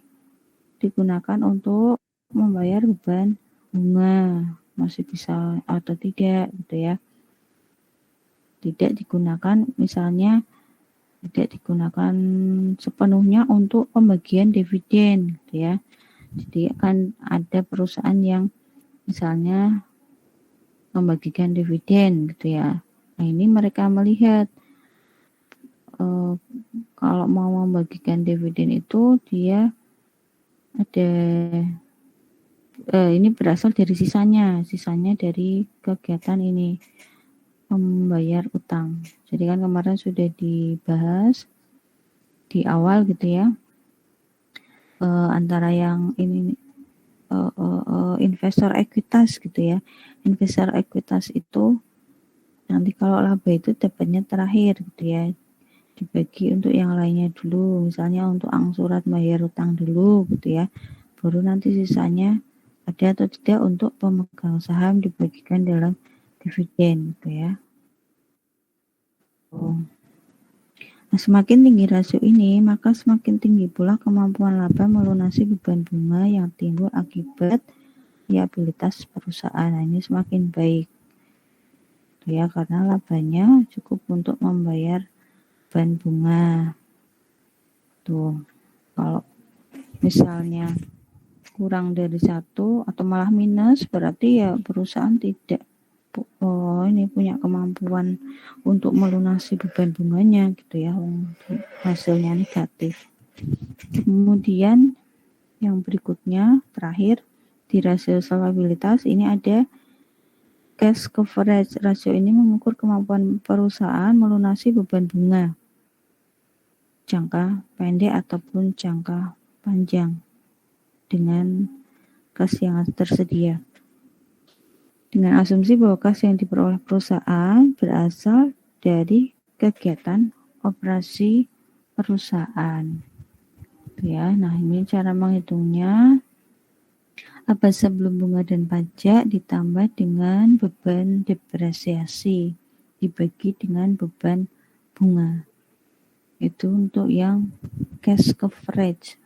digunakan untuk membayar beban bunga, masih bisa atau tidak gitu ya. Tidak digunakan misalnya tidak digunakan sepenuhnya untuk pembagian dividen gitu ya. Jadi akan ada perusahaan yang misalnya membagikan dividen gitu ya. Nah ini mereka melihat kalau mau membagikan dividen itu dia ada ini berasal dari sisanya dari kegiatan ini membayar utang. Jadi kan kemarin sudah dibahas di awal gitu ya, antara yang ini investor ekuitas gitu ya. Investor ekuitas itu nanti kalau laba itu dapatnya terakhir gitu ya, dibagi untuk yang lainnya dulu, misalnya untuk angsuran bayar utang dulu gitu ya, baru nanti sisanya ada atau tidak untuk pemegang saham dibagikan dalam dividen gitu ya. Nah, semakin tinggi rasio ini, maka semakin tinggi pula kemampuan laba melunasi beban bunga yang timbul akibat liabilitas perusahaan. Nah, ini semakin baik ya, karena labanya cukup untuk membayar beban bunga. Tuh, kalau misalnya kurang dari 1 atau malah minus, berarti ya perusahaan tidak ini punya kemampuan untuk melunasi beban bunganya gitu ya, hasilnya negatif. Kemudian yang berikutnya terakhir di rasio solvabilitas ini ada cash coverage. Rasio ini mengukur kemampuan perusahaan melunasi beban bunga jangka pendek ataupun jangka panjang dengan kas yang tersedia. Dengan asumsi bahwa kas yang diperoleh perusahaan berasal dari kegiatan operasi perusahaan. Ya, nah ini cara menghitungnya. Laba sebelum bunga dan pajak ditambah dengan beban depresiasi dibagi dengan beban bunga. Itu untuk yang cash coverage.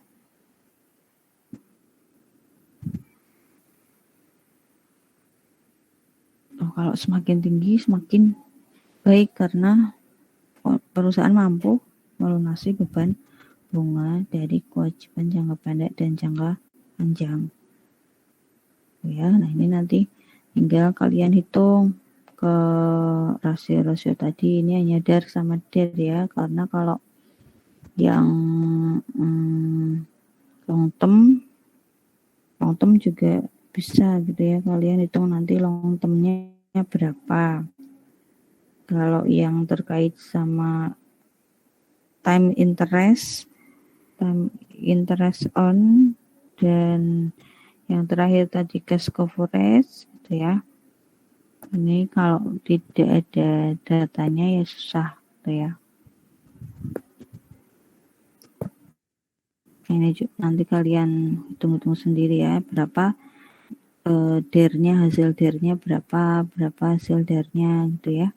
Kalau semakin tinggi semakin baik karena perusahaan mampu melunasi beban bunga dari kewajiban jangka pendek dan jangka panjang. Ya, nah ini nanti tinggal kalian hitung ke rasio-rasio tadi, ini hanya DAR sama DER ya, karena kalau yang long term juga bisa gitu ya, kalian hitung nanti long termnya berapa. Kalau yang terkait sama time interest on, dan yang terakhir tadi cash coverage gitu ya, ini kalau tidak ada datanya ya susah gitu ya. Ini nanti kalian hitung-hitung sendiri ya, berapa DER-nya, hasil DER-nya berapa hasil DER-nya gitu ya.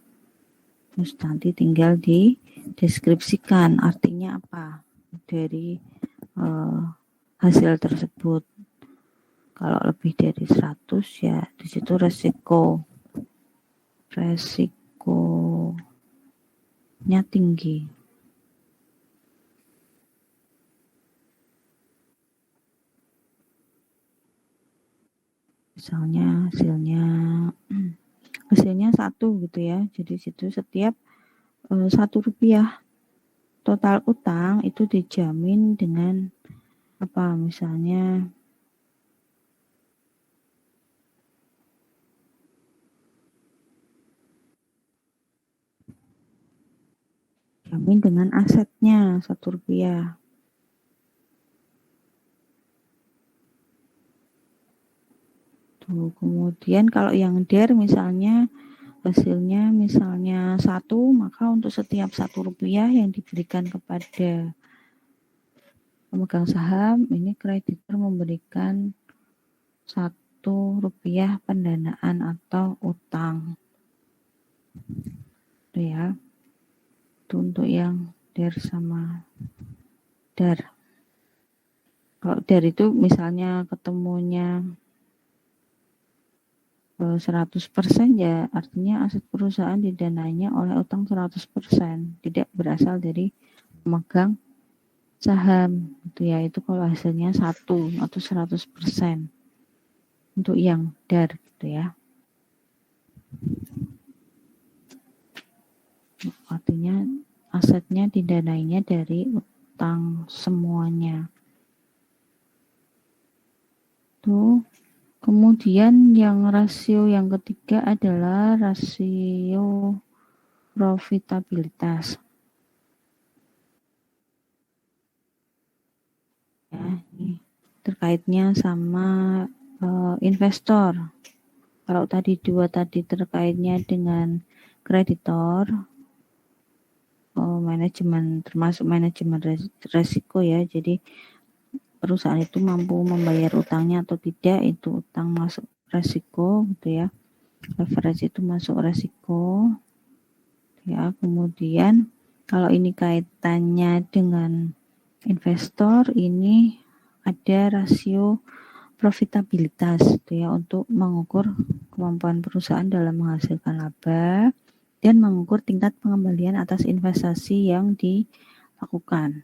Terus nanti tinggal dideskripsikan artinya apa dari hasil tersebut. Kalau lebih dari 100 ya di situ resikonya tinggi. Misalnya hasilnya 1 gitu ya. Jadi situ setiap 1 rupiah total utang itu dijamin dengan apa, misalnya jamin dengan asetnya 1 rupiah. Tuh, kemudian kalau yang DER misalnya hasilnya misalnya 1, maka untuk setiap 1 rupiah yang diberikan kepada pemegang saham, ini kreditur memberikan 1 rupiah pendanaan atau utang. Itu ya. Itu untuk yang DER sama DAR. Kalau DAR itu misalnya ketemunya 100% ya artinya aset perusahaan didanainya oleh utang 100%, tidak berasal dari pemegang saham gitu ya. Itu kalau hasilnya 1 atau 100% untuk yang DAR gitu ya. Artinya asetnya didanainya dari utang semuanya. Tuh. Kemudian yang rasio yang ketiga adalah rasio profitabilitas. Ya, ini terkaitnya sama investor. Kalau tadi dua tadi terkaitnya dengan kreditor, manajemen termasuk manajemen resiko ya. Jadi perusahaan itu mampu membayar utangnya atau tidak, itu utang masuk resiko gitu ya. Leverage itu masuk resiko ya. Kemudian kalau ini kaitannya dengan investor, ini ada rasio profitabilitas gitu ya, untuk mengukur kemampuan perusahaan dalam menghasilkan laba dan mengukur tingkat pengembalian atas investasi yang dilakukan.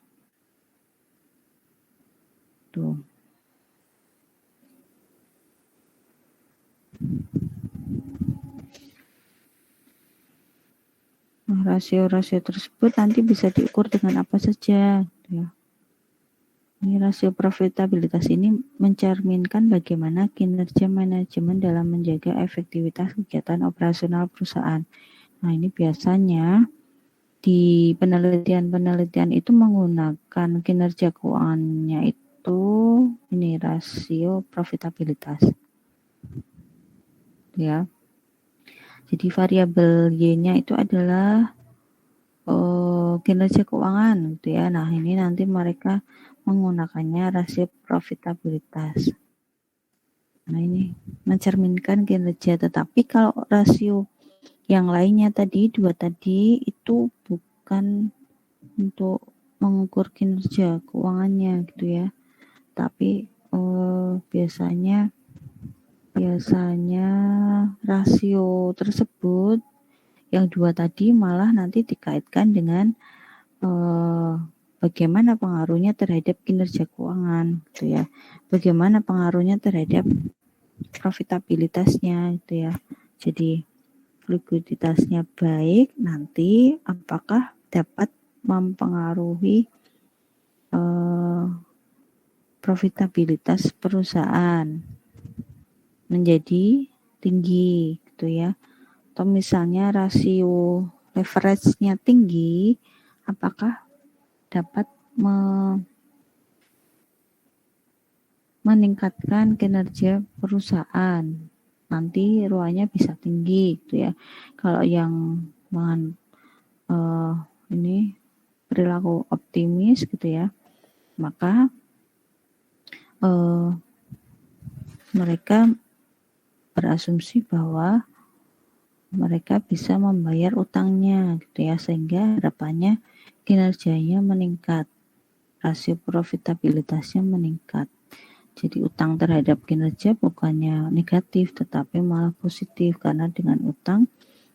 Tuh. Nah, rasio-rasio tersebut nanti bisa diukur dengan apa saja gitu ya. Ini rasio profitabilitas ini mencerminkan bagaimana kinerja manajemen dalam menjaga efektivitas kegiatan operasional perusahaan. Nah, ini biasanya di penelitian-penelitian itu menggunakan kinerja keuangannya itu ini rasio profitabilitas. Ya. Jadi variabel Y-nya itu adalah kinerja keuangan gitu ya. Nah, ini nanti mereka menggunakannya rasio profitabilitas. Nah, ini mencerminkan kinerja, tetapi kalau rasio yang lainnya tadi, dua tadi itu bukan untuk mengukur kinerja keuangannya gitu ya. Tapi biasanya rasio tersebut yang dua tadi malah nanti dikaitkan dengan bagaimana pengaruhnya terhadap kinerja keuangan gitu ya. Bagaimana pengaruhnya terhadap profitabilitasnya gitu ya. Jadi likuiditasnya baik, nanti apakah dapat mempengaruhi profitabilitas perusahaan menjadi tinggi gitu ya. Atau misalnya rasio leverage-nya tinggi, apakah dapat meningkatkan kinerja perusahaan, nanti ROA-nya bisa tinggi gitu ya. Kalau yang ini perilaku optimis gitu ya, maka mereka berasumsi bahwa mereka bisa membayar utangnya gitu ya, sehingga harapannya kinerjanya meningkat, rasio profitabilitasnya meningkat. Jadi utang terhadap kinerja bukannya negatif, tetapi malah positif, karena dengan utang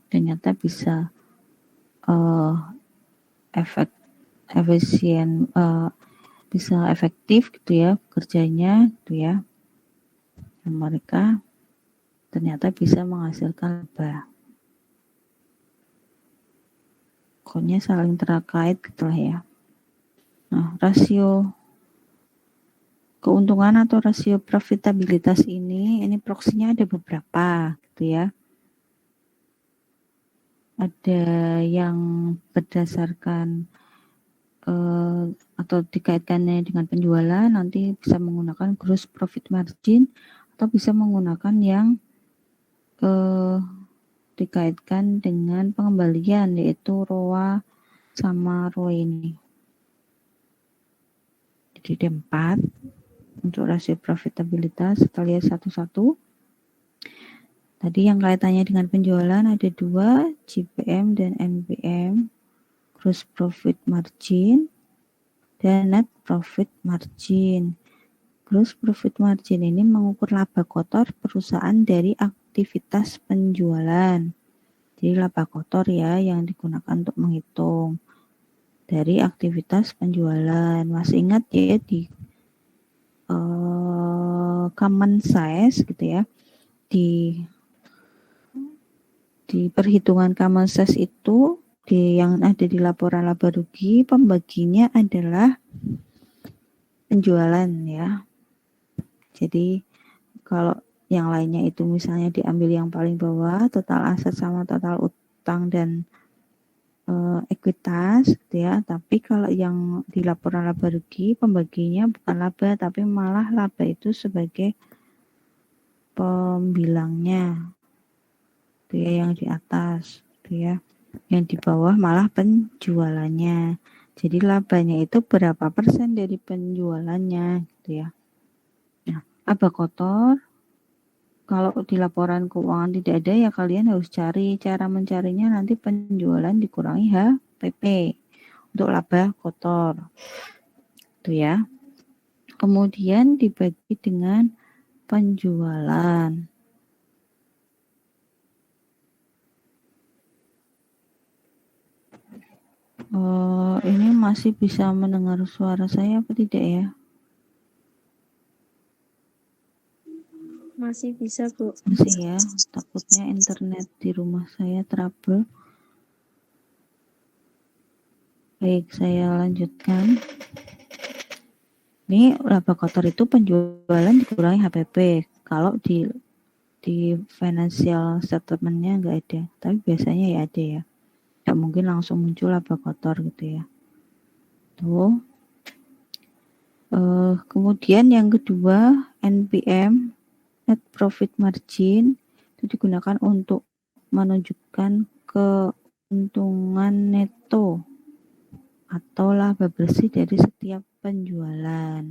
ternyata bisa bisa efektif gitu ya kerjanya gitu ya. Dan mereka ternyata bisa menghasilkan laba. Pokoknya saling terkait gitu lah ya. Nah, rasio keuntungan atau rasio profitabilitas ini proksinya ada beberapa gitu ya. Ada yang berdasarkan atau dikaitkannya dengan penjualan, nanti bisa menggunakan gross profit margin, atau bisa menggunakan yang dikaitkan dengan pengembalian, yaitu ROA sama ROE ini. Jadi ada 4 untuk rasio profitabilitas. Kita lihat satu-satu. Tadi yang kaitannya dengan penjualan ada 2, GPM dan NPM, gross profit margin dan net profit margin. Gross profit margin ini mengukur laba kotor perusahaan dari aktivitas penjualan. Jadi laba kotor ya yang digunakan untuk menghitung dari aktivitas penjualan. Masih ingat ya di common size gitu ya, di perhitungan common size itu yang ada di laporan laba rugi, pembaginya adalah penjualan ya. Jadi kalau yang lainnya itu misalnya diambil yang paling bawah, total aset sama total utang dan ekuitas gitu ya. Tapi kalau yang di laporan laba rugi, pembaginya bukan laba tapi malah laba itu sebagai pembilangnya. Itu ya yang di atas gitu ya. Yang di bawah malah penjualannya. Jadi labanya itu berapa persen dari penjualannya gitu ya. Nah, laba kotor kalau di laporan keuangan tidak ada ya kalian harus cari. Cara mencarinya nanti penjualan dikurangi HPP untuk laba kotor. Itu ya. Kemudian dibagi dengan penjualan. Ini masih bisa mendengar suara saya apa tidak ya? Masih bisa, Bu. Masih ya, takutnya internet di rumah saya trouble. Baik, saya lanjutkan. Ini laba kotor itu penjualan dikurangi HPP. Kalau di financial statement-nya nggak ada, tapi biasanya ya ada ya. Nggak mungkin langsung muncul laba kotor gitu ya. Tuh. Kemudian yang kedua, NPM, net profit margin, itu digunakan untuk menunjukkan keuntungan neto atau laba bersih dari setiap penjualan.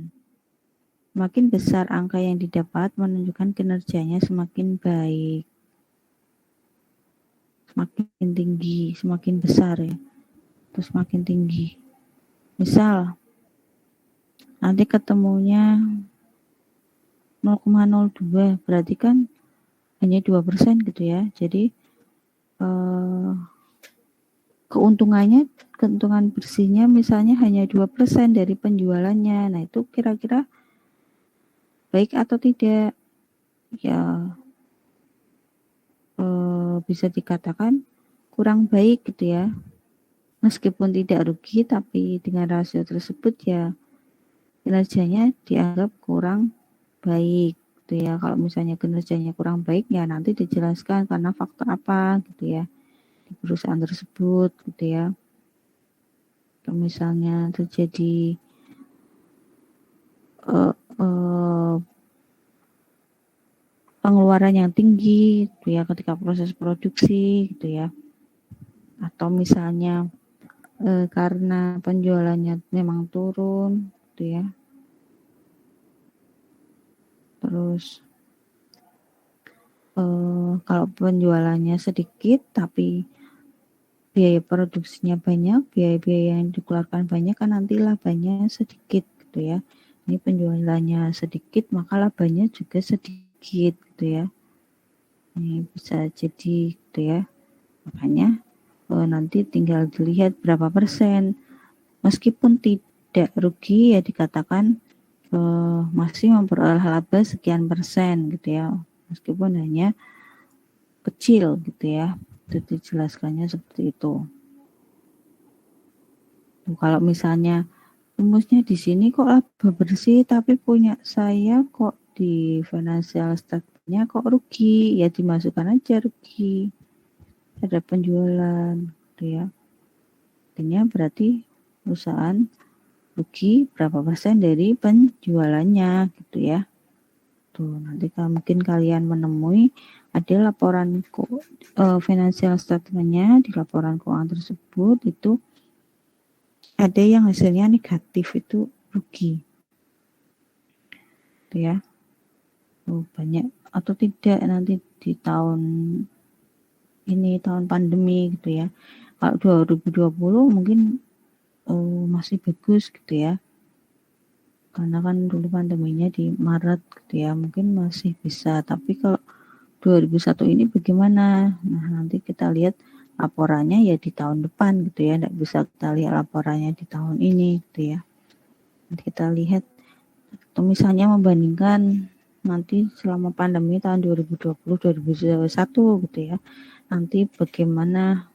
Semakin besar angka yang didapat menunjukkan kinerjanya semakin baik. Semakin tinggi, semakin besar ya. Terus semakin tinggi. Misal, nanti ketemunya 0,02, berarti kan hanya 2% gitu ya. Jadi keuntungan bersihnya misalnya hanya 2% dari penjualannya. Nah, itu kira-kira baik atau tidak? Ya, bisa dikatakan kurang baik gitu ya. Meskipun tidak rugi, tapi dengan rasio tersebut ya kinerjanya dianggap kurang baik gitu ya. Kalau misalnya kinerjanya kurang baik ya nanti dijelaskan karena faktor apa gitu ya di perusahaan tersebut gitu ya. Kalau misalnya terjadi pengeluaran yang tinggi gitu ya ketika proses produksi gitu ya, atau misalnya karena penjualannya memang turun gitu ya. Terus kalau penjualannya sedikit tapi biaya produksinya banyak, biaya-biaya yang dikeluarkan banyak kan nanti labanya sedikit gitu ya. Ini penjualannya sedikit maka labanya juga sedikit gitu ya. Ini bisa jadi gitu ya. Makanya nanti tinggal dilihat berapa persen. Meskipun tidak rugi ya dikatakan masih memperoleh laba sekian persen gitu ya. Meskipun hanya kecil gitu ya. Itu dijelaskannya seperti itu. Kalau misalnya rumusnya di sini kok laba bersih tapi punya saya kok di financial statement-nya kok rugi, ya dimasukkan aja rugi. Ada penjualan gitu ya. Artinya berarti perusahaan rugi berapa persen dari penjualannya gitu ya. Tuh, nanti mungkin kalian menemui ada laporan financial statement-nya di laporan keuangan tersebut itu ada yang hasilnya negatif itu rugi. Gitu ya. Tuh, banyak atau tidak nanti di tahun ini tahun pandemi gitu ya. Kalau 2020 mungkin masih bagus gitu ya. Karena kan dulu pandeminya di Maret gitu ya, mungkin masih bisa. Tapi kalau 2001 ini bagaimana? Nah, nanti kita lihat laporannya ya di tahun depan gitu ya, tidak bisa kita lihat laporannya di tahun ini gitu ya. Nanti kita lihat, atau misalnya membandingkan nanti selama pandemi tahun 2020-2021 gitu ya, nanti bagaimana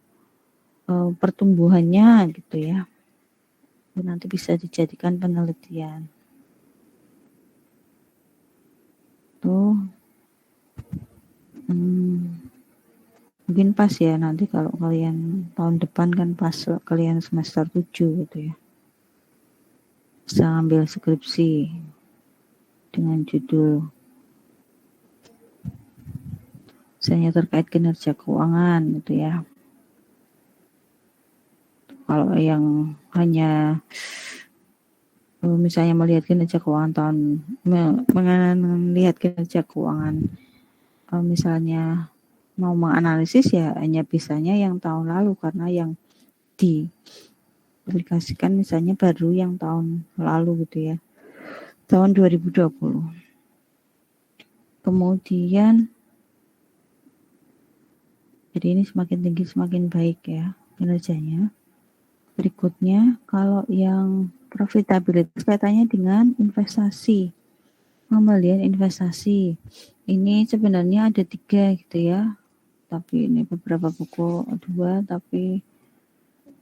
pertumbuhannya gitu ya, nanti bisa dijadikan penelitian. Tuh, mungkin pas ya nanti kalau kalian tahun depan kan pas kalian semester 7 gitu ya, bisa ambil skripsi dengan judul misalnya terkait kinerja keuangan gitu ya. Kalau yang hanya misalnya melihat kinerja keuangan melihat kinerja keuangan misalnya mau menganalisis ya hanya bisanya yang tahun lalu, karena yang diaplikasikan misalnya baru yang tahun lalu gitu ya, tahun 2020. Kemudian jadi ini semakin tinggi semakin baik ya kinerjanya. Berikutnya kalau yang profitabilitas kaitannya dengan investasi, pembelian investasi. Ini sebenarnya ada 3 gitu ya, tapi ini beberapa buku 2, tapi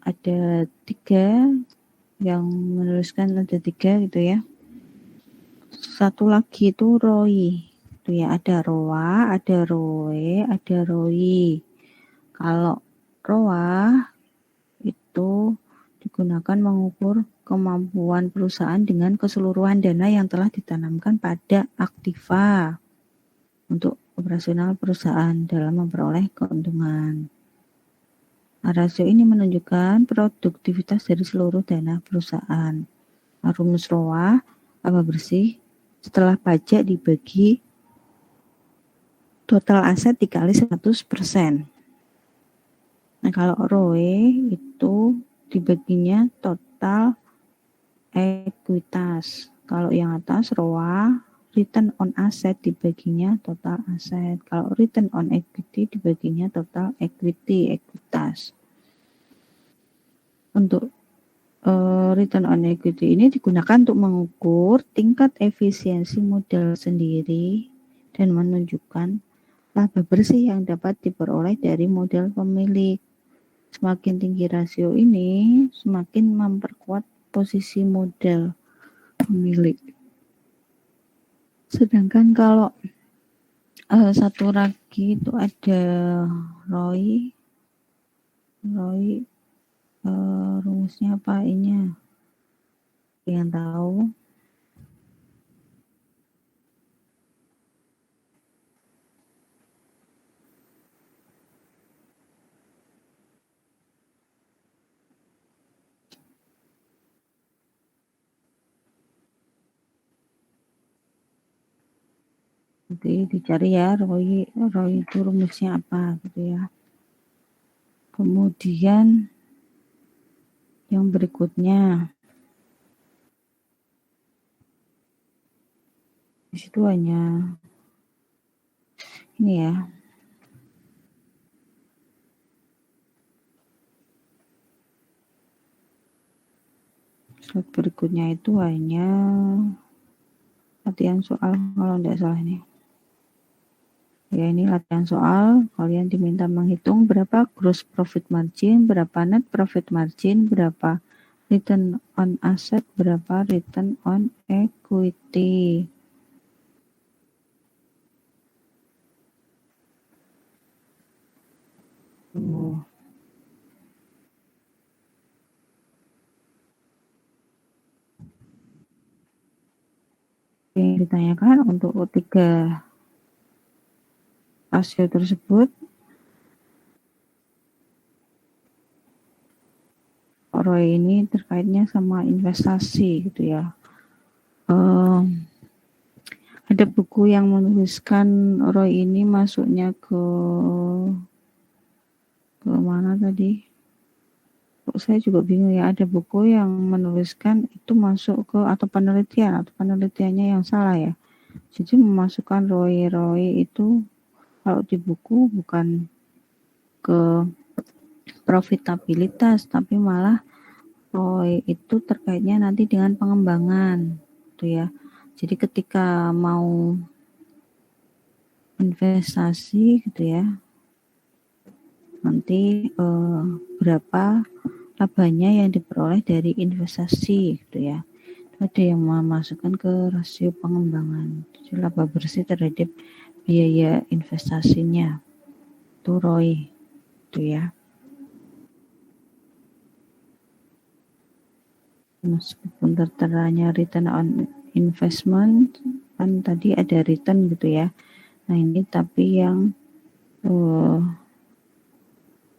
ada 3 yang menuliskan ada 3 gitu ya. Satu lagi itu ROI itu ya, ada ROA, ada ROE, ada ROI. Kalau ROA itu digunakan mengukur kemampuan perusahaan dengan keseluruhan dana yang telah ditanamkan pada aktiva untuk operasional perusahaan dalam memperoleh keuntungan. Nah, rasio ini menunjukkan produktivitas dari seluruh dana perusahaan. Nah, rumus ROA laba bersih setelah pajak dibagi total aset dikali 100%. Nah, kalau ROE itu dibaginya total ekuitas. Kalau yang atas ROA, return on asset dibaginya total aset. Kalau return on equity dibaginya total equity, ekuitas. Untuk return on equity ini digunakan untuk mengukur tingkat efisiensi modal sendiri dan menunjukkan laba bersih yang dapat diperoleh dari modal pemilik. Semakin tinggi rasio ini, semakin memperkuat posisi modal pemilik. Sedangkan kalau satu lagi itu ada ROI, rumusnya apa ini? Yang tahu? Nanti dicari ya ROI itu rumusnya apa gitu ya. Kemudian yang berikutnya di situ hanya ini ya. Slide berikutnya itu hanya latihan soal kalau tidak salah ini. Ya, ini latihan soal, kalian diminta menghitung berapa gross profit margin, berapa net profit margin, berapa return on asset, berapa return on equity. Yang ditanyakan untuk 3 rasio tersebut, ROI ini terkaitnya sama investasi gitu ya. Ada buku yang menuliskan ROI ini masuknya ke mana tadi? Saya juga bingung ya, ada buku yang menuliskan itu masuk ke atau penelitiannya yang salah ya. Jadi memasukkan ROI itu kalau di buku bukan ke profitabilitas, tapi malah ROI itu terkaitnya nanti dengan pengembangan, gitu ya. Jadi ketika mau investasi, gitu ya, nanti berapa labanya yang diperoleh dari investasi, gitu ya. Ada yang memasukkan ke rasio pengembangan, jadi laba bersih terhadap biaya investasinya, itu ROI, itu ya. Meskipun terteranya return on investment, kan tadi ada return gitu ya. Nah ini tapi yang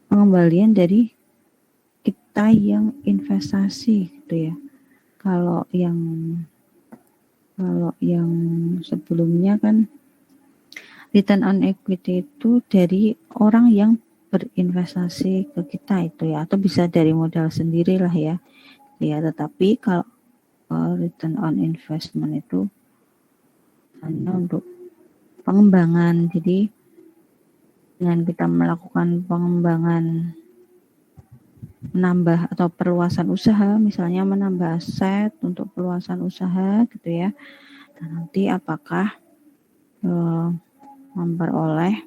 pengembalian dari kita yang investasi gitu ya. Kalau yang sebelumnya kan return on equity itu dari orang yang berinvestasi ke kita itu ya, atau bisa dari modal sendiri lah ya. Ya, tetapi kalau return on investment itu hanya untuk pengembangan. Jadi dengan kita melakukan pengembangan, menambah atau perluasan usaha, misalnya menambah aset untuk perluasan usaha gitu ya. Dan nanti apakah memperoleh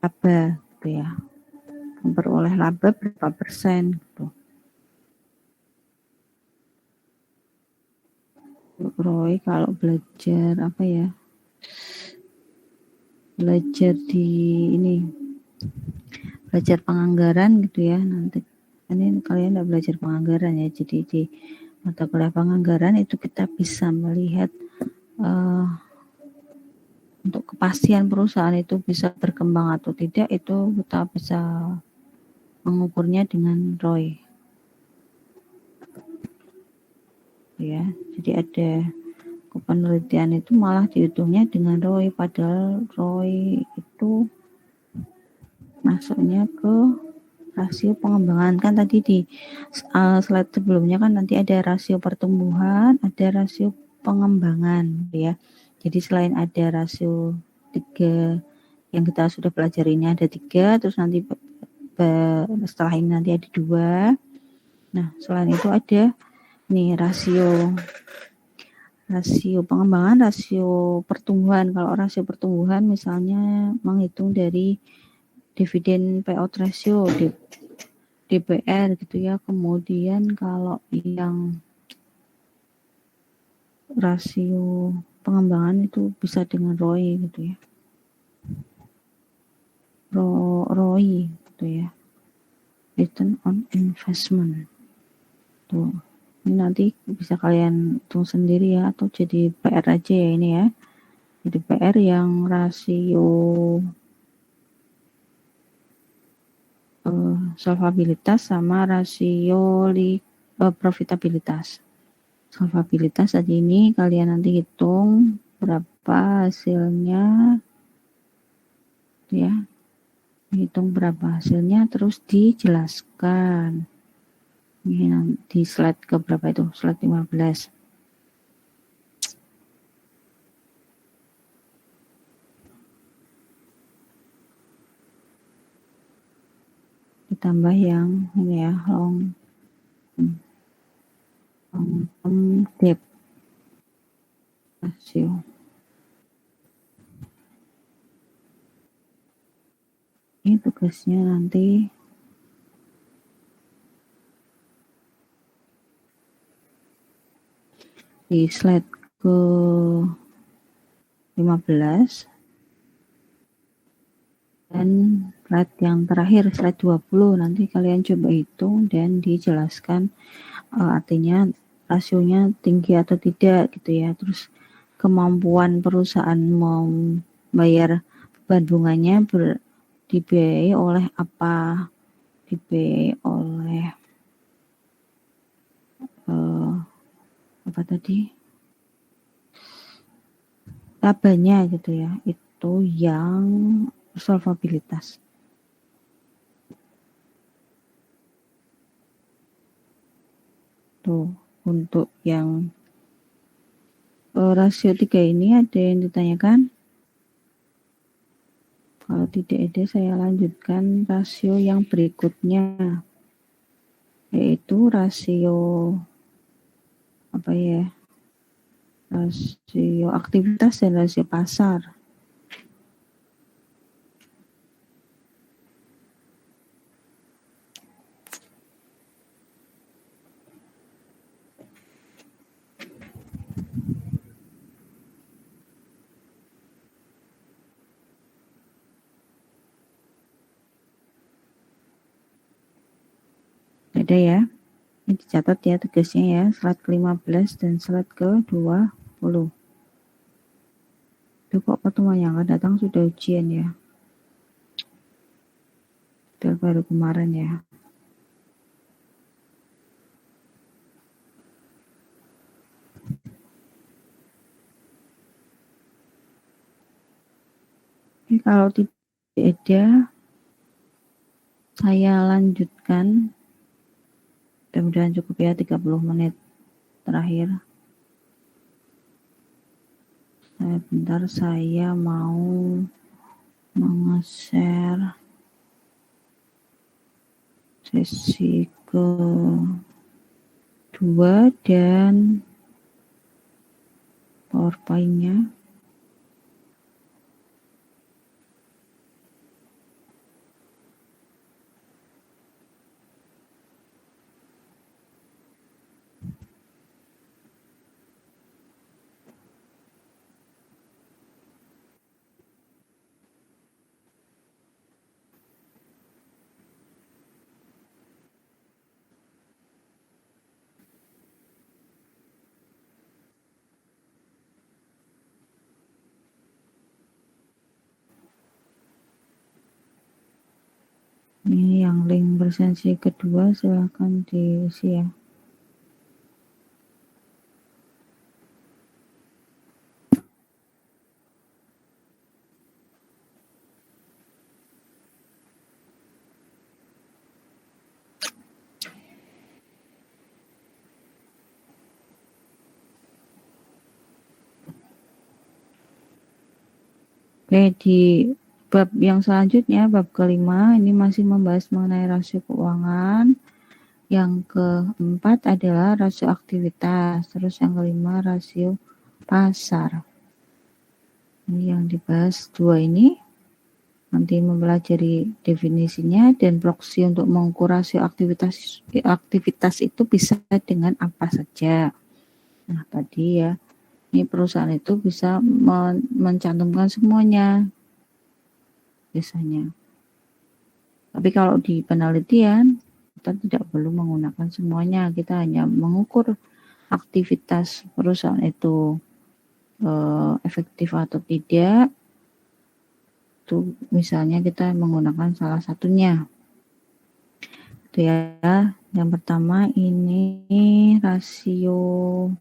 laba gitu ya. Memperoleh laba berapa persen gitu. ROI kalau belajar apa ya? Belajar di ini, belajar penganggaran gitu ya. Nanti ini kalian udah belajar penganggaran ya, jadi di mata kuliah penganggaran itu kita bisa melihat untuk kepastian perusahaan itu bisa berkembang atau tidak, itu kita bisa mengukurnya dengan ROI ya. Jadi ada penelitian itu malah dihitungnya dengan ROI, padahal ROI itu masuknya ke rasio pengembangan. Kan tadi di slide sebelumnya kan nanti ada rasio pertumbuhan, ada rasio pengembangan ya. Jadi selain ada rasio 3 yang kita sudah pelajari ini ada 3, terus nanti setelah ini nanti ada 2. Nah selain itu ada nih rasio pengembangan, rasio pertumbuhan. Kalau rasio pertumbuhan misalnya menghitung dari dividen payout ratio, DPR gitu ya. Kemudian kalau yang rasio pengembangan itu bisa dengan ROI gitu ya. ROI gitu ya. Return on investment. Tuh. Ini nanti bisa kalian hitung sendiri ya, atau jadi PR aja ya ini ya. Jadi PR yang rasio solvabilitas sama rasio profitabilitas. Solvabilitas tadi ini kalian nanti hitung berapa hasilnya ya, hitung berapa hasilnya terus dijelaskan. Ini nanti slide ke berapa itu, slide 15. Ditambah yang ini ya, long term debt ratio. Ini tugasnya nanti di slide ke 15 dan slide yang terakhir, slide 20. Nanti kalian coba hitung dan dijelaskan artinya rasionya tinggi atau tidak gitu ya. Terus kemampuan perusahaan membayar beban bunganya dibiayai oleh apa, dibiayai oleh apa tadi, labanya gitu ya, itu yang solvabilitas. Tuh untuk yang rasio 3 ini ada yang ditanyakan? Kalau tidak ada, saya lanjutkan rasio yang berikutnya, yaitu rasio rasio aktivitas dan rasio pasar. Ada ya, ini dicatat ya tugasnya ya, slide ke-15 dan slide ke-20. Itu kok pertemuan yang akan datang sudah ujian ya, itu baru kemarin ya. Ini kalau tidak ada, saya lanjutkan. Mudah-mudahan cukup ya, 30 menit terakhir. Bentar, saya mau meng-share sesi kedua dan PowerPoint-nya. Ini yang link presentasi kedua, silahkan diisi ya. Oke, di bab yang selanjutnya, bab kelima, ini masih membahas mengenai rasio keuangan. Yang keempat adalah rasio aktivitas, terus yang kelima rasio pasar. Ini yang dibahas dua ini, nanti mempelajari definisinya dan proksi untuk mengukur rasio aktivitas itu bisa dengan apa saja. Nah tadi ya, ini perusahaan itu bisa mencantumkan semuanya biasanya. Tapi kalau di penelitian kita tidak perlu menggunakan semuanya, kita hanya mengukur aktivitas perusahaan itu efektif atau tidak. Itu misalnya kita menggunakan salah satunya. Itu ya. Yang pertama ini rasio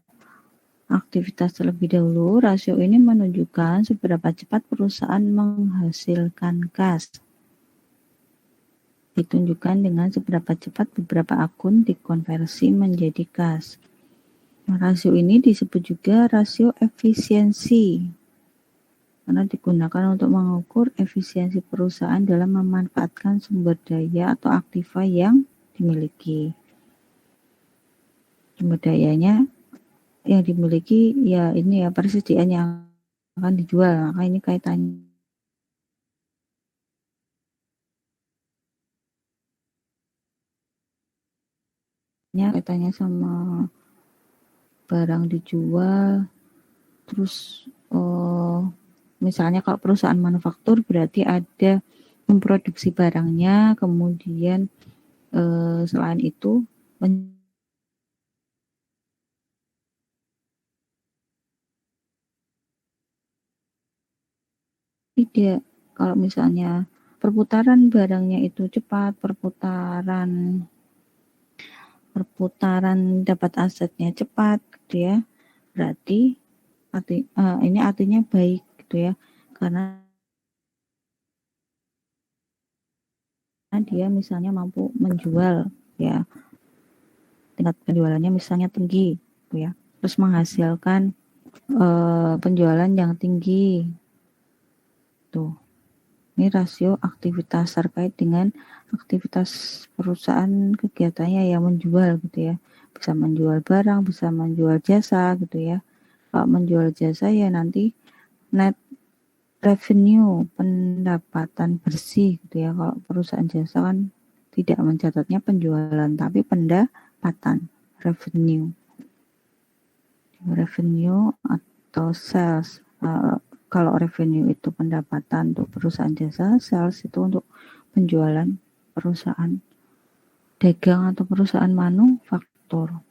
aktivitas terlebih dahulu. Rasio ini menunjukkan seberapa cepat perusahaan menghasilkan kas. Ditunjukkan dengan seberapa cepat beberapa akun dikonversi menjadi kas. Nah, rasio ini disebut juga rasio efisiensi karena digunakan untuk mengukur efisiensi perusahaan dalam memanfaatkan sumber daya atau aktiva yang dimiliki. Sumber dayanya yang dimiliki ya ini ya persediaan yang akan dijual, maka ini kaitannya sama barang dijual. Terus misalnya kalau perusahaan manufaktur berarti ada memproduksi barangnya, kemudian selain itu tidak, kalau misalnya perputaran barangnya itu cepat, perputaran dapat asetnya cepat gitu ya, berarti ini artinya baik gitu ya, karena dia misalnya mampu menjual ya, tingkat penjualannya misalnya tinggi gitu ya, terus menghasilkan penjualan yang tinggi tuh. Ini rasio aktivitas terkait dengan aktivitas perusahaan kegiatannya yang menjual gitu ya. Bisa menjual barang, bisa menjual jasa gitu ya. Kalau menjual jasa ya nanti net revenue, pendapatan bersih gitu ya. Kalau perusahaan jasa kan tidak mencatatnya penjualan tapi pendapatan, revenue atau sales. Kalau revenue itu pendapatan untuk perusahaan jasa, sales itu untuk penjualan perusahaan dagang atau perusahaan manufaktur.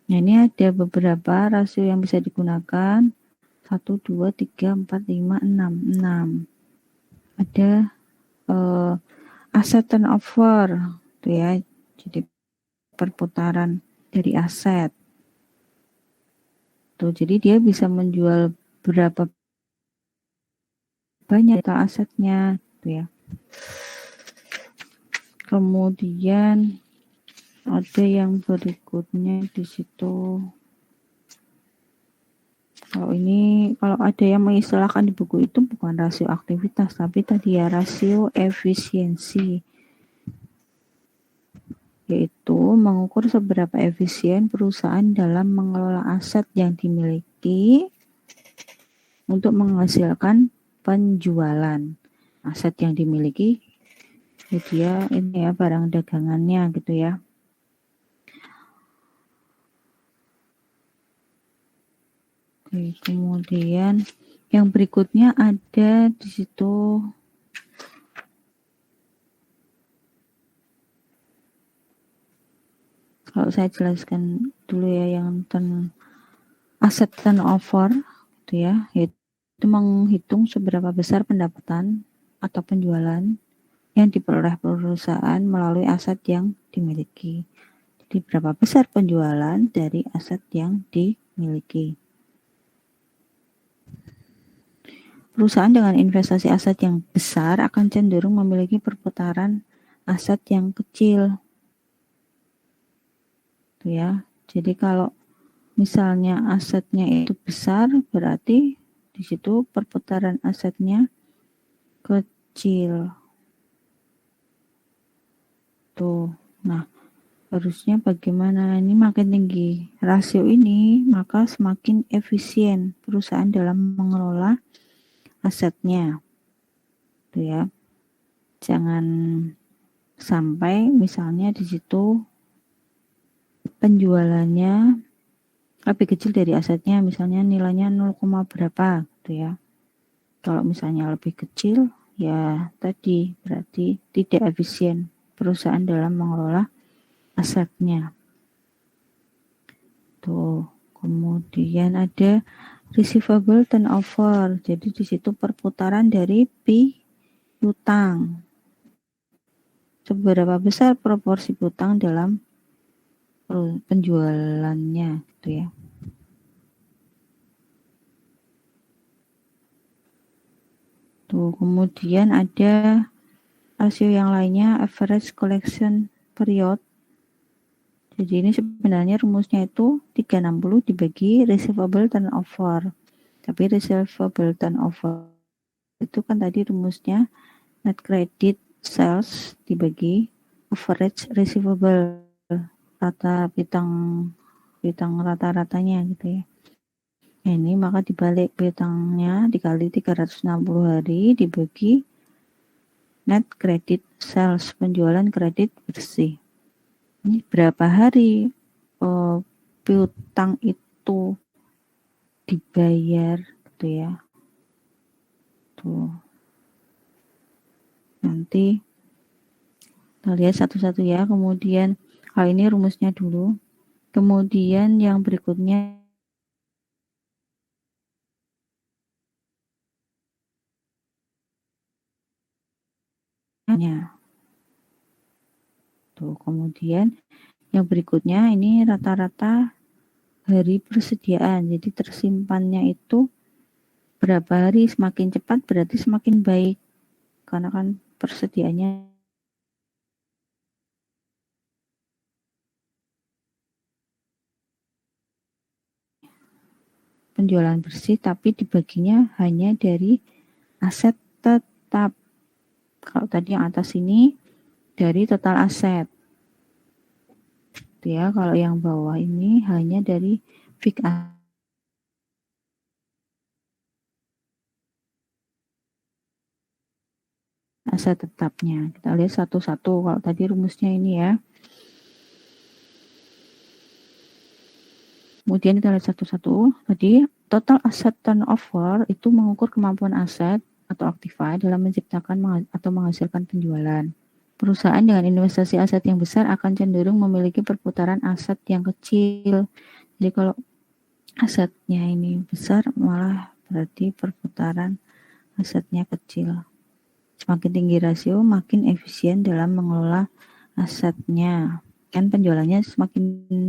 Nah, ini ada beberapa rasio yang bisa digunakan. 1, 2, 3, 4, 5, 6. Ada asset turnover tuh ya. Jadi perputaran dari aset. Tuh, jadi dia bisa menjual berapa banyak asetnya tuh ya. Kemudian ada yang berikutnya di situ. Kalau ada yang mengistilahkan di buku itu bukan rasio aktivitas, tapi tadi ya rasio efisiensi, yaitu mengukur seberapa efisien perusahaan dalam mengelola aset yang dimiliki untuk menghasilkan penjualan. Aset yang dimiliki dia ini ya barang dagangannya gitu ya. Oke, kemudian yang berikutnya ada di situ kalau saya jelaskan dulu ya yang aset turnover gitu ya, yaitu menghitung seberapa besar pendapatan atau penjualan yang diperoleh perusahaan melalui aset yang dimiliki. Jadi berapa besar penjualan dari aset yang dimiliki. Perusahaan dengan investasi aset yang besar akan cenderung memiliki perputaran aset yang kecil. Tuh ya. Jadi kalau misalnya asetnya itu besar, berarti di situ perputaran asetnya kecil. Tuh. Nah, harusnya bagaimana? Ini makin tinggi rasio ini, maka semakin efisien perusahaan dalam mengelola asetnya. Tuh ya. Jangan sampai misalnya di situ penjualannya lebih kecil dari asetnya, misalnya nilainya 0, berapa gitu ya. Kalau misalnya lebih kecil, ya tadi berarti tidak efisien perusahaan dalam mengelola asetnya. Tuh, kemudian ada receivable turnover. Jadi di situ perputaran dari piutang. Seberapa besar proporsi piutang dalam penjualannya gitu ya. Tuh, kemudian ada rasio yang lainnya, average collection period. Jadi ini sebenarnya rumusnya itu 360 dibagi receivable turnover. Tapi receivable turnover itu kan tadi rumusnya net credit sales dibagi average receivable, rata piutang rata-ratanya gitu ya. Ini maka dibalik piutangnya dikali 360 hari dibagi net credit sales, penjualan kredit bersih. Ini berapa hari piutang itu dibayar gitu ya. Tuh. Nanti kita lihat satu-satu ya. Kemudian ini rumusnya dulu. Kemudian yang berikutnya tuh, kemudian yang berikutnya ini rata-rata hari persediaan. Jadi tersimpannya itu berapa hari, semakin cepat berarti semakin baik. Karena kan persediaannya penjualan bersih tapi dibaginya hanya dari aset tetap. Kalau tadi yang atas ini dari total aset. Ya, kalau yang bawah ini hanya dari fixed aset tetapnya. Kita lihat satu-satu. Kalau tadi rumusnya ini ya. Kemudian kita lihat satu-satu. Tadi total asset turnover itu mengukur kemampuan aset atau aktiva dalam menciptakan atau menghasilkan penjualan. Perusahaan dengan investasi aset yang besar akan cenderung memiliki perputaran aset yang kecil. Jadi kalau asetnya ini besar, malah berarti perputaran asetnya kecil. Semakin tinggi rasio, makin efisien dalam mengelola asetnya. Kan penjualannya semakin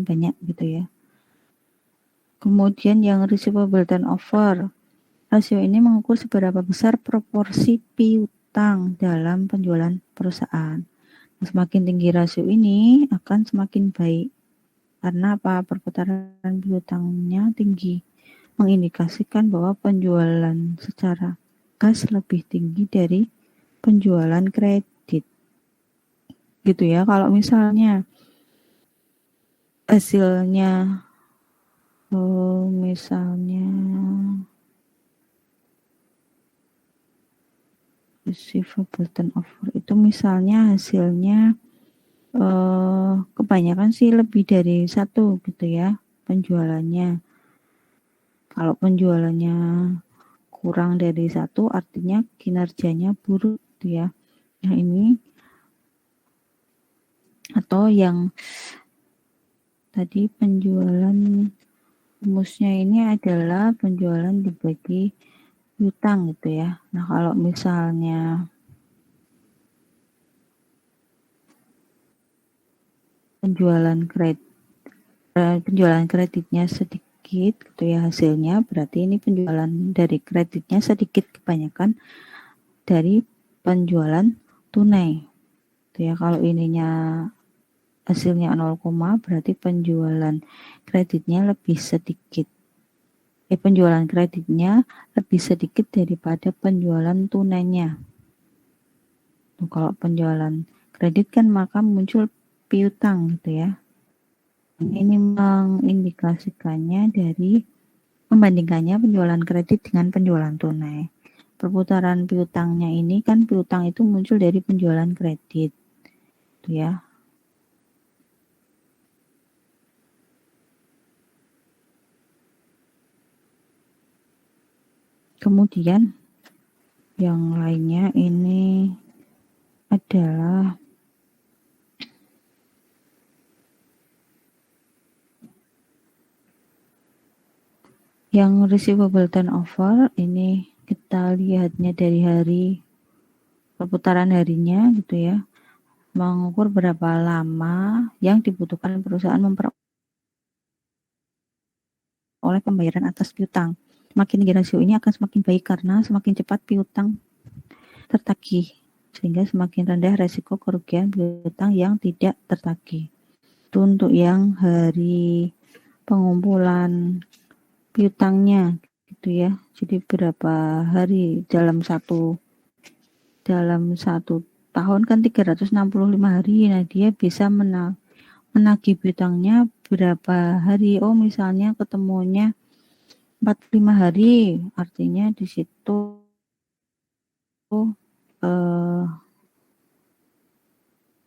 banyak gitu ya. Kemudian yang receivable turnover. Rasio ini mengukur seberapa besar proporsi piutang dalam penjualan perusahaan. Semakin tinggi rasio ini akan semakin baik. Karena apa? Perputaran piutangnya tinggi. Mengindikasikan bahwa penjualan secara kas lebih tinggi dari penjualan kredit. Gitu ya. Kalau misalnya hasilnya misalnya receivable turnover itu misalnya hasilnya kebanyakan sih lebih dari satu gitu ya penjualannya. Kalau penjualannya kurang dari satu artinya kinerjanya buruk gitu ya. Nah ini atau yang tadi penjualan rumusnya ini adalah penjualan dibagi piutang gitu ya. Nah kalau misalnya penjualan kreditnya sedikit gitu ya hasilnya, berarti ini penjualan dari kreditnya sedikit, kebanyakan dari penjualan tunai gitu ya. Kalau ininya hasilnya 0, berarti penjualan kreditnya lebih sedikit. Penjualan kreditnya lebih sedikit daripada penjualan tunainya. Tuh, kalau penjualan kredit kan maka muncul piutang gitu ya. Ini mengindikasikannya dari membandingkannya penjualan kredit dengan penjualan tunai. Perputaran piutangnya ini kan piutang itu muncul dari penjualan kredit. Gitu ya. Kemudian yang lainnya ini adalah yang receivable turnover. Ini kita lihatnya dari hari perputaran harinya gitu ya, mengukur berapa lama yang dibutuhkan perusahaan memperoleh pembayaran atas piutang. Semakin tinggi rasio ini akan semakin baik karena semakin cepat piutang tertagih, sehingga semakin rendah resiko kerugian piutang yang tidak tertagih. Itu untuk yang hari pengumpulan piutangnya gitu ya. Jadi berapa hari dalam satu tahun kan 365 hari. Nah, dia bisa menagih piutangnya berapa hari. Oh, misalnya ketemunya 45 hari, artinya di situ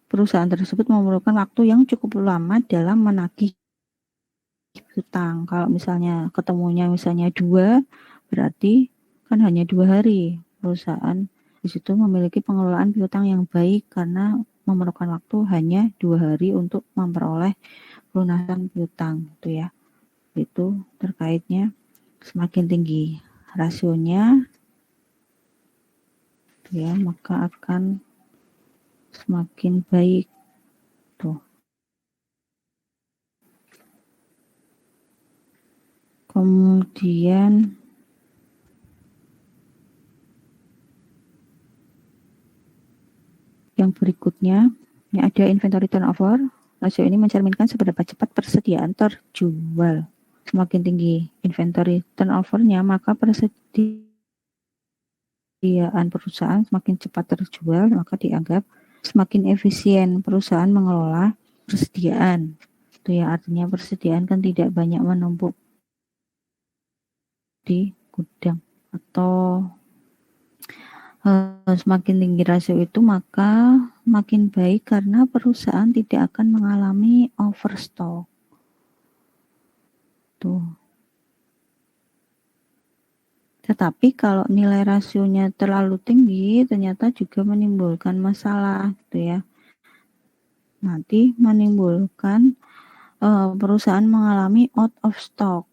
perusahaan tersebut memerlukan waktu yang cukup lama dalam menagih piutang. Kalau misalnya ketemunya misalnya 2, berarti kan hanya 2 hari. Perusahaan di situ memiliki pengelolaan piutang yang baik karena memerlukan waktu hanya 2 hari untuk memperoleh pelunasan piutang gitu ya. Itu terkaitnya semakin tinggi rasionya ya, maka akan semakin baik tuh. Kemudian yang berikutnya ini ada inventory turnover. Rasio ini mencerminkan seberapa cepat persediaan terjual. Semakin tinggi inventory turnover-nya, maka persediaan persediaan perusahaan semakin cepat terjual, maka dianggap semakin efisien perusahaan mengelola persediaan. Itu ya, artinya persediaan kan tidak banyak menumpuk di gudang. Atau semakin tinggi rasio itu maka makin baik karena perusahaan tidak akan mengalami overstock. Tuh. Tetapi kalau nilai rasionya terlalu tinggi ternyata juga menimbulkan masalah gitu ya. Nanti menimbulkan perusahaan mengalami out of stock,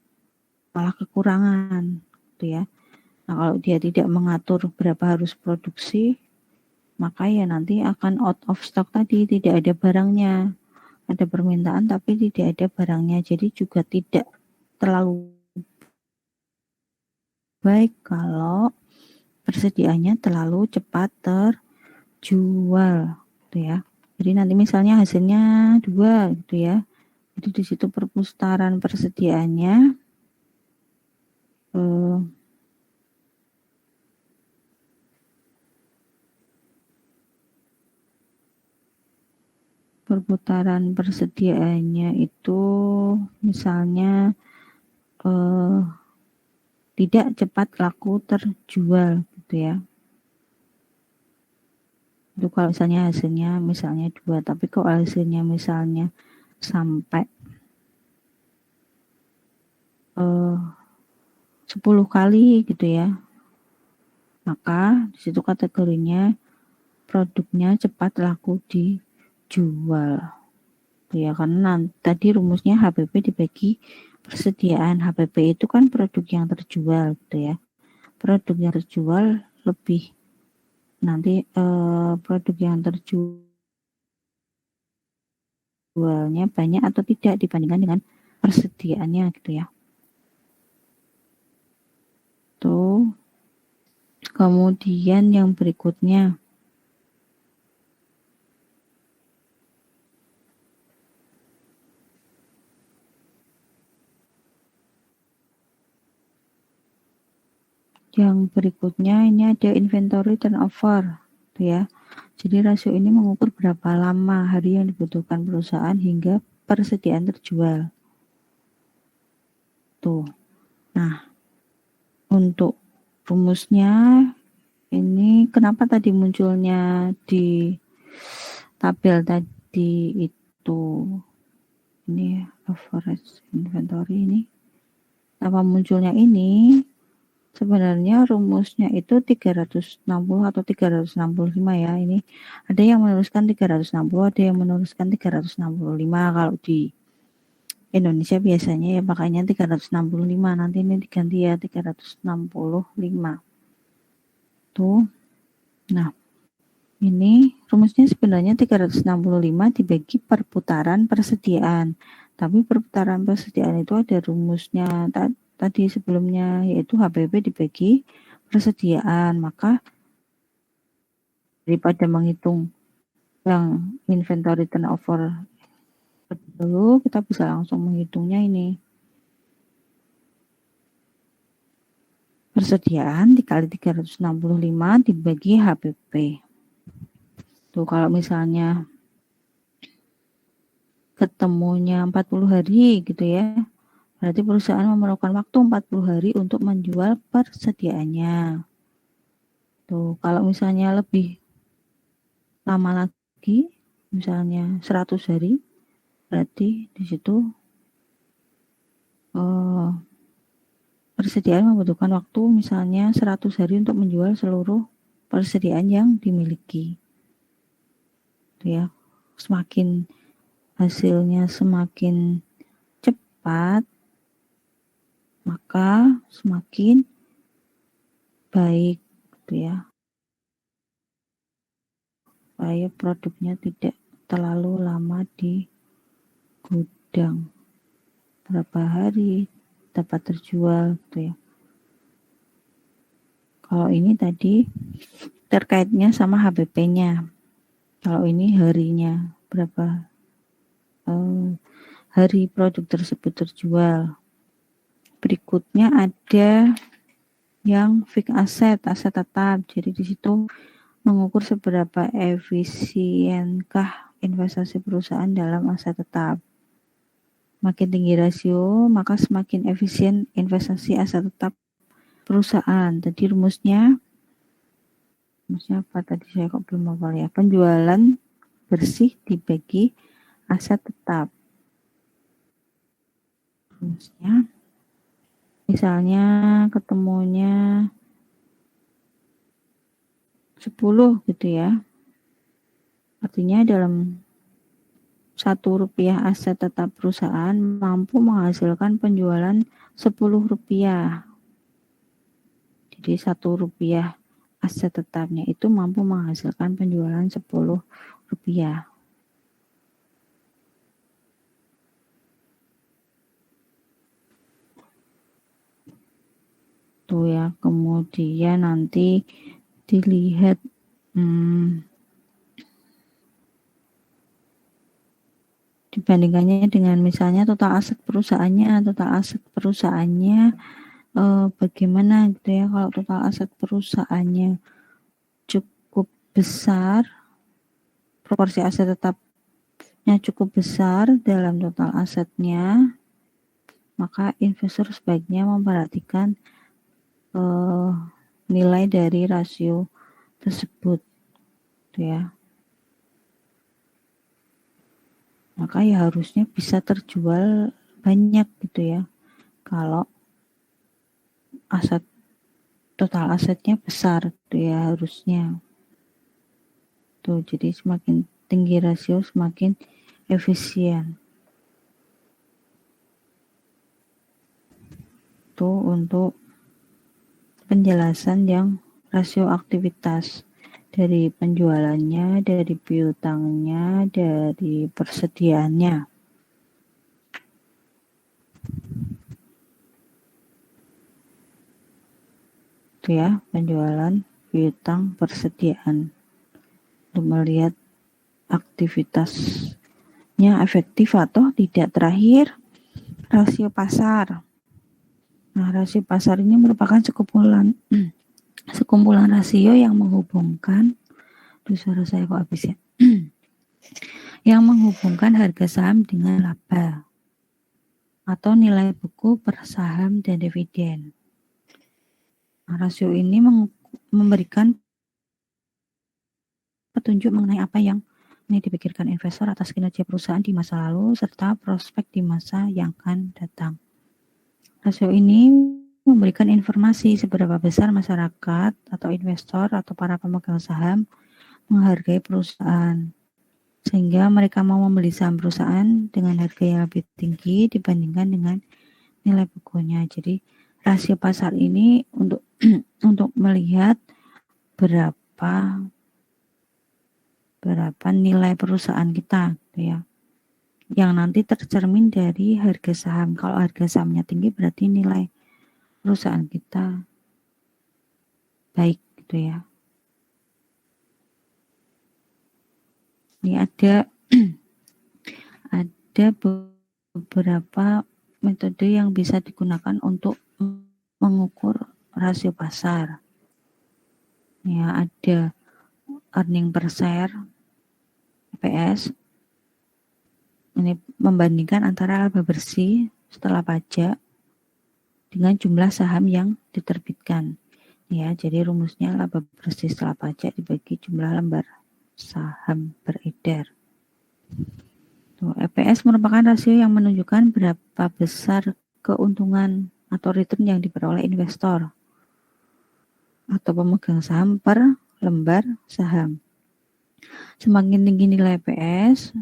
malah kekurangan gitu ya. Nah, kalau dia tidak mengatur berapa harus produksi, maka ya nanti akan out of stock tadi, tidak ada barangnya. Ada permintaan tapi tidak ada barangnya. Jadi juga tidak terlalu baik kalau persediaannya terlalu cepat terjual gitu ya. Jadi nanti misalnya hasilnya 2 gitu ya. Jadi di situ perputaran persediaannya itu misalnya tidak cepat laku terjual gitu ya. Itu kalau misalnya hasilnya misalnya 2, tapi kok hasilnya misalnya sampai 10 kali gitu ya, maka disitu kategorinya produknya cepat laku dijual ya, karena tadi rumusnya HPP dibagi persediaan. HPP itu kan produk yang terjual gitu ya. Produk yang terjual lebih nanti produk yang terjualnya banyak atau tidak dibandingkan dengan persediaannya gitu ya. Tuh. Kemudian yang berikutnya ini ada inventory turnover gitu ya. Jadi rasio ini mengukur berapa lama hari yang dibutuhkan perusahaan hingga persediaan terjual. Tuh. Nah, untuk rumusnya ini kenapa tadi munculnya di tabel tadi itu ini average inventory ini. Kenapa munculnya ini? Sebenarnya rumusnya itu 360 atau 365 ya. Ini ada yang menuliskan 360, ada yang menuliskan 365. Kalau di Indonesia biasanya ya makanya 365. Nanti ini diganti ya 365. Tuh. Nah, ini rumusnya sebenarnya 365 dibagi perputaran persediaan. Tapi perputaran persediaan itu ada rumusnya tadi sebelumnya, yaitu HPP dibagi persediaan. Maka daripada menghitung yang inventory turnover dulu, kita bisa langsung menghitungnya ini. Persediaan dikali 365 dibagi HPP. Tuh kalau misalnya ketemunya 40 hari gitu ya, berarti perusahaan memerlukan waktu 40 hari untuk menjual persediaannya. Tuh, kalau misalnya lebih lama lagi, misalnya 100 hari, berarti di situ persediaan membutuhkan waktu misalnya 100 hari untuk menjual seluruh persediaan yang dimiliki. Tuh ya, semakin hasilnya semakin cepat, maka semakin baik gitu ya, supaya produknya tidak terlalu lama di gudang, berapa hari dapat terjual gitu ya. Kalau ini tadi terkaitnya sama HPP-nya, kalau ini harinya berapa hari produk tersebut terjual. Berikutnya ada yang fixed asset, aset tetap. Jadi di situ mengukur seberapa efisienkah investasi perusahaan dalam aset tetap. Makin tinggi rasio, maka semakin efisien investasi aset tetap perusahaan. Tadi rumusnya apa tadi, saya kok belum hafal ya. Penjualan bersih dibagi aset tetap. Rumusnya misalnya ketemunya 10 gitu ya. Artinya dalam Rp1 aset tetap perusahaan mampu menghasilkan penjualan Rp10. Jadi Rp1 aset tetapnya itu mampu menghasilkan penjualan Rp10. Tuh ya, kemudian nanti dilihat dibandingkannya dengan misalnya total aset perusahaannya bagaimana gitu ya. Kalau total aset perusahaannya cukup besar, proporsi aset tetapnya cukup besar dalam total asetnya, maka investor sebaiknya memperhatikan nilai dari rasio tersebut gitu ya. Maka ya harusnya bisa terjual banyak gitu ya. Kalau total asetnya besar gitu ya harusnya. Tuh, jadi semakin tinggi rasio semakin efisien. Tuh untuk penjelasan yang rasio aktivitas dari penjualannya, dari piutangnya, dari persediaannya. Itu ya, penjualan, piutang, persediaan. Untuk melihat aktivitasnya efektif atau tidak. Terakhir, rasio pasar. Nah, rasio pasar ini merupakan sekumpulan rasio yang menghubungkan, suara saya kok habis ya, yang menghubungkan harga saham dengan laba atau nilai buku per saham dan dividen. Nah, rasio ini memberikan petunjuk mengenai apa yang dipikirkan investor atas kinerja perusahaan di masa lalu serta prospek di masa yang akan datang. Rasio ini memberikan informasi seberapa besar masyarakat atau investor atau para pemegang saham menghargai perusahaan, sehingga mereka mau membeli saham perusahaan dengan harga yang lebih tinggi dibandingkan dengan nilai bukunya. Jadi rasio pasar ini untuk melihat berapa nilai perusahaan kita gitu ya, yang nanti tercermin dari harga saham. Kalau harga sahamnya tinggi berarti nilai perusahaan kita baik gitu ya. Ini ada beberapa metode yang bisa digunakan untuk mengukur rasio pasar. Ya, ada earning per share, EPS. Ini membandingkan antara laba bersih setelah pajak dengan jumlah saham yang diterbitkan. Ya, jadi rumusnya laba bersih setelah pajak dibagi jumlah lembar saham beredar. EPS merupakan rasio yang menunjukkan berapa besar keuntungan atau return yang diperoleh investor atau pemegang saham per lembar saham. Semakin tinggi nilai EPS,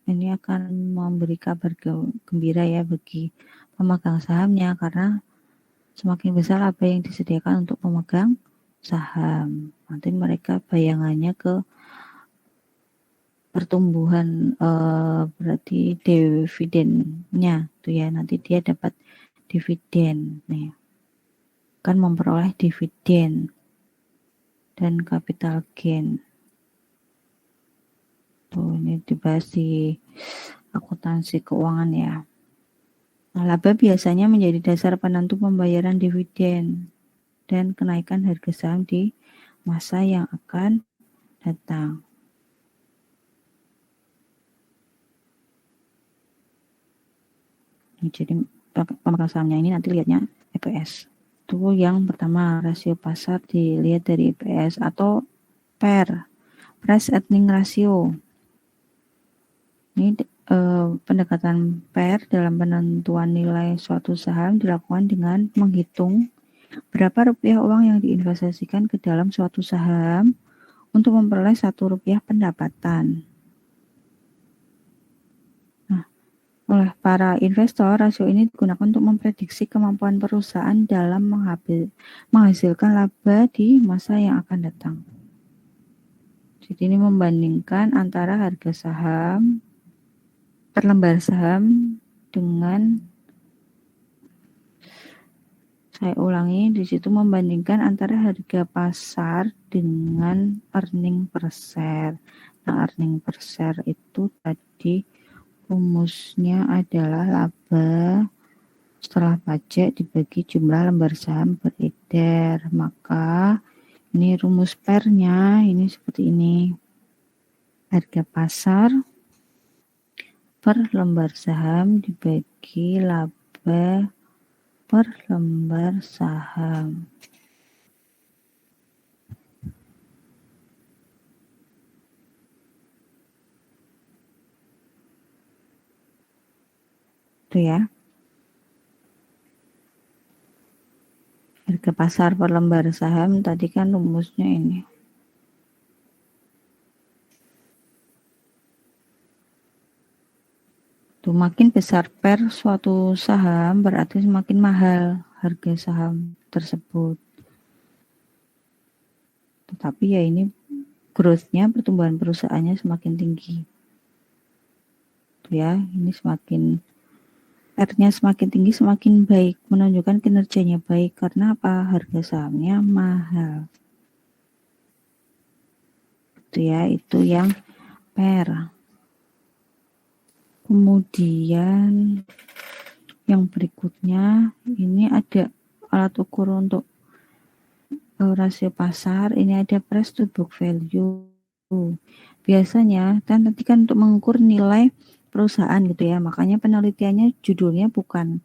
ini akan memberi kabar gembira ya bagi pemegang sahamnya, karena semakin besar laba yang disediakan untuk pemegang saham. Nanti mereka bayangannya ke pertumbuhan berarti dividennya tuh ya, nanti dia dapat dividen nih, kan memperoleh dividen dan capital gain. Tuh, ini dibahas di akuntansi keuangan ya. Nah, laba biasanya menjadi dasar penentu pembayaran dividen. dan kenaikan harga saham di masa yang akan datang. Jadi pemegang sahamnya ini nanti lihatnya EPS. Itu yang pertama, rasio pasar dilihat dari EPS atau PER, Price Earning Ratio. Ini pendekatan PER dalam penentuan nilai suatu saham dilakukan dengan menghitung berapa rupiah uang yang diinvestasikan ke dalam suatu saham untuk memperoleh 1 rupiah pendapatan. Nah, oleh para investor, rasio ini digunakan untuk memprediksi kemampuan perusahaan dalam menghasilkan laba di masa yang akan datang. Jadi ini membandingkan antara harga saham per lembar saham dengan, saya ulangi, di situ membandingkan antara harga pasar dengan earning per share. Nah, earning per share itu tadi rumusnya adalah laba setelah pajak dibagi jumlah lembar saham beredar. Maka ini rumus PER-nya ini seperti ini. Harga pasar per lembar saham dibagi laba per lembar saham. Itu ya. Harga pasar per lembar saham tadi kan rumusnya ini. Tuh, makin besar per suatu saham berarti semakin mahal harga saham tersebut. Tetapi ya ini growth-nya, pertumbuhan perusahaannya semakin tinggi. Tuh ya, ini semakin R-nya semakin tinggi semakin baik, menunjukkan kinerjanya baik karena apa? Harga sahamnya mahal. Itu ya, itu yang PER. Kemudian yang berikutnya ini ada alat ukur untuk rasio pasar. Ini ada price to book value. Biasanya kan tadi kan untuk mengukur nilai perusahaan gitu ya, makanya penelitiannya judulnya bukan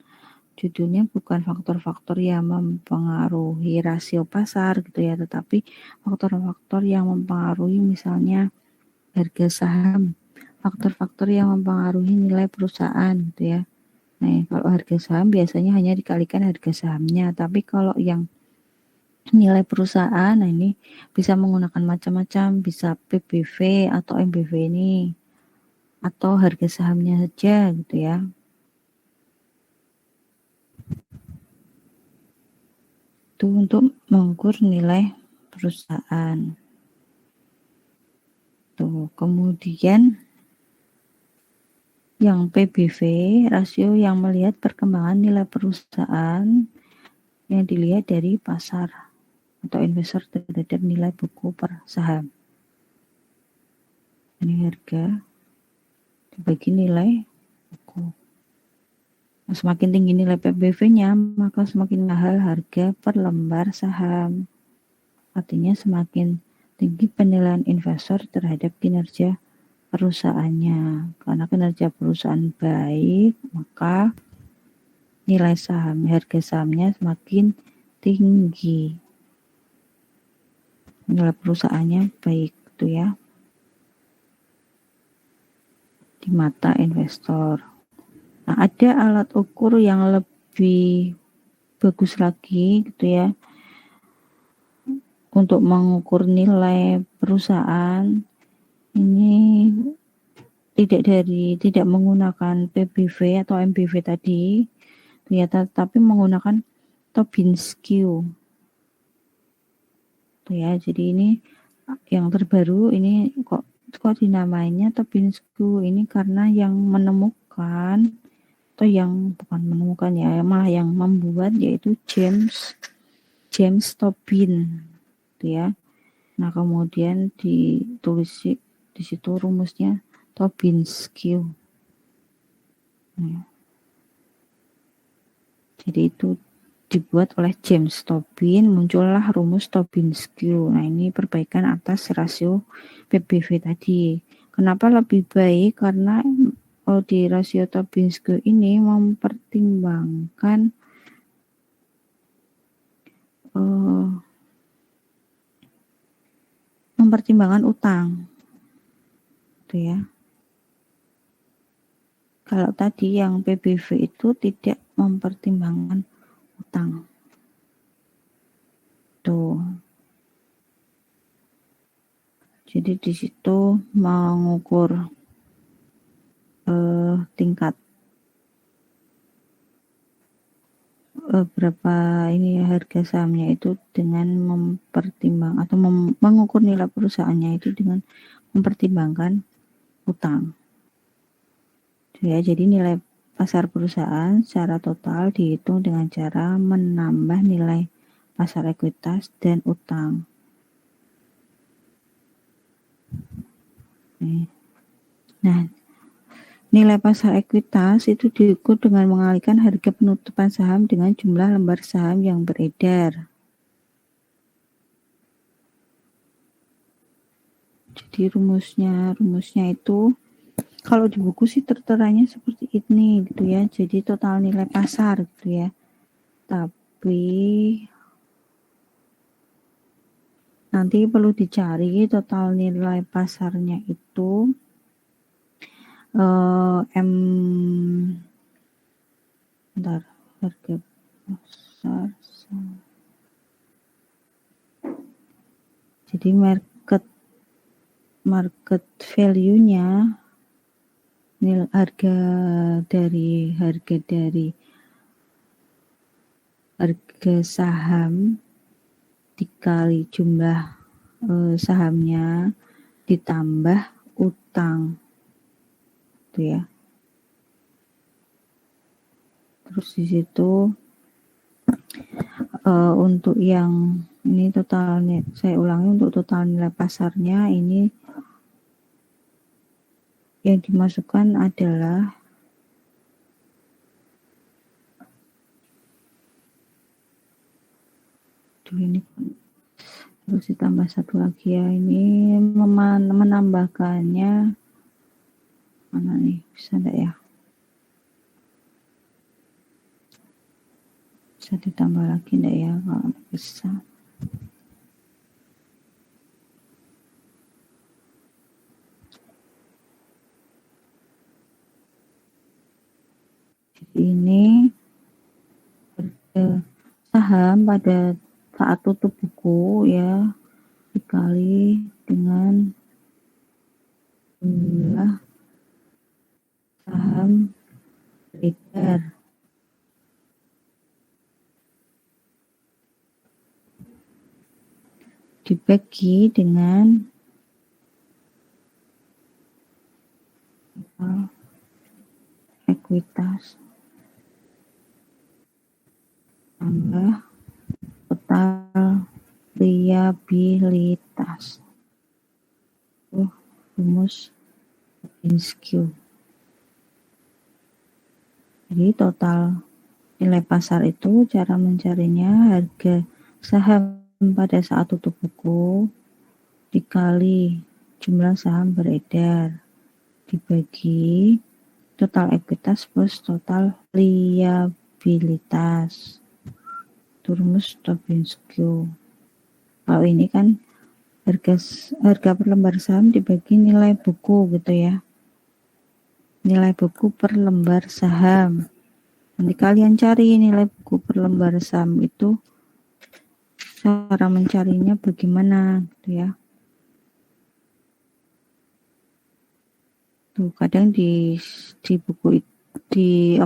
faktor-faktor yang mempengaruhi rasio pasar gitu ya, tetapi faktor-faktor yang mempengaruhi misalnya harga saham, faktor-faktor yang mempengaruhi nilai perusahaan gitu ya. Nah, kalau harga saham biasanya hanya dikalikan harga sahamnya, tapi kalau yang nilai perusahaan, nah ini bisa menggunakan macam-macam, bisa PBV atau MBV ini, atau harga sahamnya saja gitu ya. Itu untuk mengukur nilai perusahaan. Tuh, kemudian yang PBV, rasio yang melihat perkembangan nilai perusahaan yang dilihat dari pasar atau investor terhadap nilai buku per saham. Ini harga dibagi nilai buku. Nah, semakin tinggi nilai PBV-nya, maka semakin mahal harga per lembar saham. Artinya semakin tinggi penilaian investor terhadap kinerja perusahaannya. Karena kinerja perusahaan baik, maka nilai saham, harga sahamnya semakin tinggi. Nilai perusahaannya baik gitu ya di mata investor. Nah, ada alat ukur yang lebih bagus lagi gitu ya untuk mengukur nilai perusahaan. Ini tidak menggunakan PBV atau MBV tadi ya, tapi menggunakan Tobin Skew. Tuh ya, jadi ini yang terbaru ini kok dinamainya Tobin Skew ini karena yang menemukan atau yang bukan menemukan ya, malah yang membuat yaitu James Tobin gitu ya. Nah, kemudian ditulis di situ rumusnya Tobin Skew. Nah, jadi itu dibuat oleh James Tobin, muncullah rumus Tobin-Skew. Nah, ini perbaikan atas rasio PBV tadi. Kenapa lebih baik? Karena di rasio Tobin-Skew ini mempertimbangkan utang, gitu ya. Kalau tadi yang PBV itu tidak mempertimbangkan utang. Tuh. Jadi di situ mengukur tingkat berapa ini ya harga sahamnya itu dengan mempertimbang atau mengukur nilai perusahaannya itu dengan mempertimbangkan utang. Ya, jadi nilai pasar perusahaan secara total dihitung dengan cara menambah nilai pasar ekuitas dan utang. Nah, nilai pasar ekuitas itu diukur dengan mengalihkan harga penutupan saham dengan jumlah lembar saham yang beredar. Jadi rumusnya itu kalau di buku sih terteranya seperti ini gitu ya. Jadi total nilai pasar gitu ya. Tapi nanti perlu dicari total nilai pasarnya itu harga pasar. Jadi market value-nya nilai harga saham dikali jumlah sahamnya ditambah utang, gitu ya. Terus di situ untuk yang ini totalnya, saya ulangi, untuk total nilai pasarnya ini yang dimasukkan adalah ini terus ditambah satu lagi ya, ini menambahkannya mana nih, bisa enggak ya, bisa ditambah lagi enggak ya, kalau bisa. Ini saham pada saat tutup buku ya dikali dengan jumlah saham beredar dibagi dengan ekuitas tambah total liabilitas. Rumus Tobin-Skew. Jadi total nilai pasar itu cara mencarinya harga saham pada saat tutup buku dikali jumlah saham beredar dibagi total ekuitas plus total liabilitas. Rumus Tobin-Skew. Kalau ini kan harga per lembar saham dibagi nilai buku gitu ya. Nilai buku per lembar saham. Nanti kalian cari nilai buku per lembar saham itu, cara mencarinya bagaimana gitu ya. Tuh kadang di buku di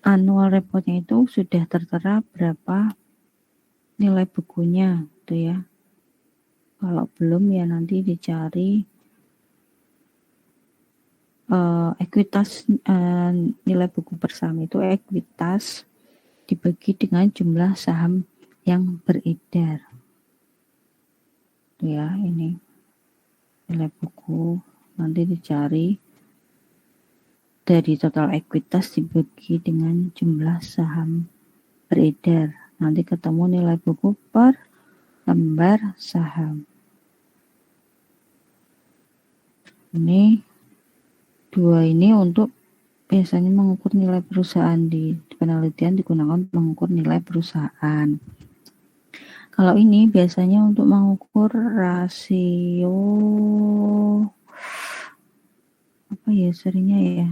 annual reportnya itu sudah tertera berapa nilai bukunya gitu ya. Kalau belum ya nanti dicari ekuitas nilai buku per saham itu ekuitas dibagi dengan jumlah saham yang beredar. Tuh ya, ini nilai buku nanti dicari dari total ekuitas dibagi dengan jumlah saham beredar. Nanti ketemu nilai buku per lembar saham. Ini dua ini untuk biasanya mengukur nilai perusahaan. Di penelitian digunakan untuk mengukur nilai perusahaan. Kalau ini biasanya untuk mengukur rasio apa ya seringnya ya.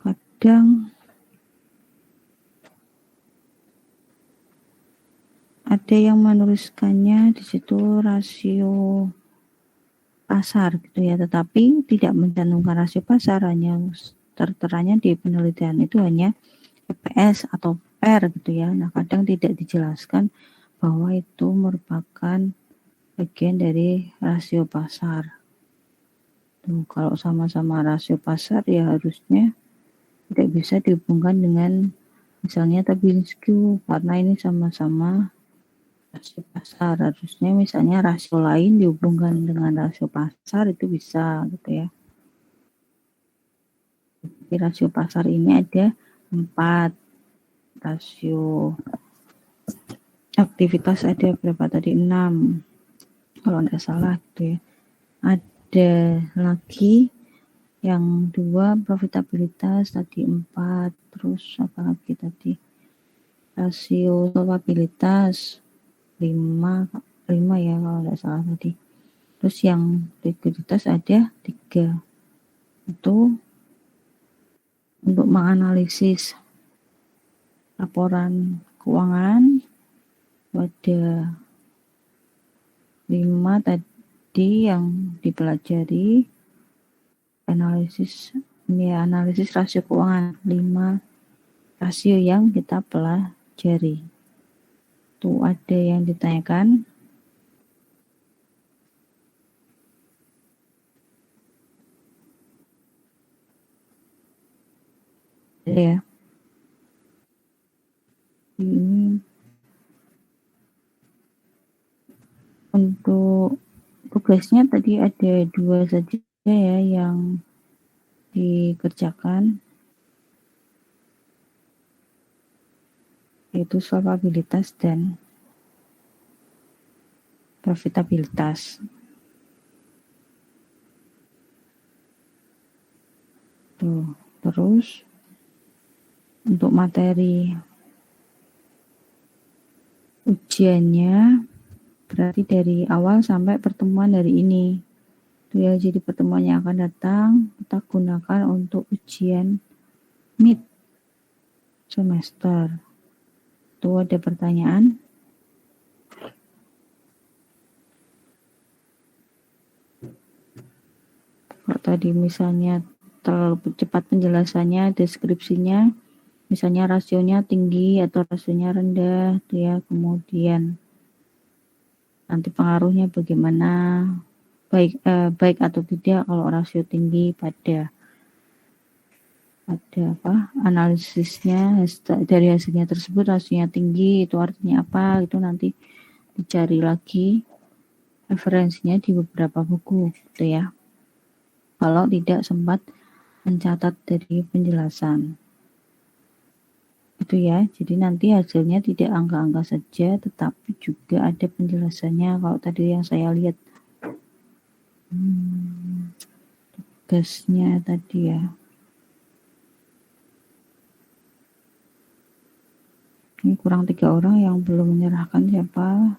Kadang ada yang menuliskannya di situ rasio pasar gitu ya, tetapi tidak mencantumkan rasio pasar, hanya terteranya di penelitian itu hanya EPS atau PER gitu ya. Nah, kadang tidak dijelaskan bahwa itu merupakan bagian dari rasio pasar. Tuh, kalau sama-sama rasio pasar ya harusnya tidak bisa dihubungkan dengan misalnya Tabinsky karena ini sama-sama rasio pasar. Harusnya misalnya rasio lain dihubungkan dengan rasio pasar itu bisa gitu ya. Di rasio pasar ini ada 4, rasio aktivitas ada berapa tadi, 6 kalau tidak salah gitu ya. Ada lagi yang 2 profitabilitas tadi 4, terus apa lagi tadi, rasio solvabilitas 5 ya kalau tidak salah tadi. Terus yang likuiditas ada 3. Itu untuk menganalisis laporan keuangan ada 5 tadi yang dipelajari. Analisis rasio keuangan, 5 rasio yang kita pelajari. Tuh ada yang ditanyakan. Ya. Ini untuk tugasnya tadi ada 2 saja ya yang dikerjakan, yaitu solvabilitas dan profitabilitas. Tuh, terus untuk materi ujiannya berarti dari awal sampai pertemuan hari ini. Tuh ya, jadi pertemuan yang akan datang kita gunakan untuk ujian mid semester. Tuh ada pertanyaan. Kalau tadi misalnya terlalu cepat penjelasannya, deskripsinya, misalnya rasionya tinggi atau rasionya rendah, tuh ya, kemudian nanti pengaruhnya bagaimana, baik atau tidak kalau rasio tinggi pada analisisnya dari hasilnya tersebut rasionya tinggi itu artinya apa, itu nanti dicari lagi referensinya di beberapa buku gitu ya, kalau tidak sempat mencatat dari penjelasan itu ya. Jadi nanti hasilnya tidak angka-angka saja tetapi juga ada penjelasannya. Kalau tadi yang saya lihat tugasnya tadi ya, ini kurang 3 orang yang belum menyerahkan. Siapa?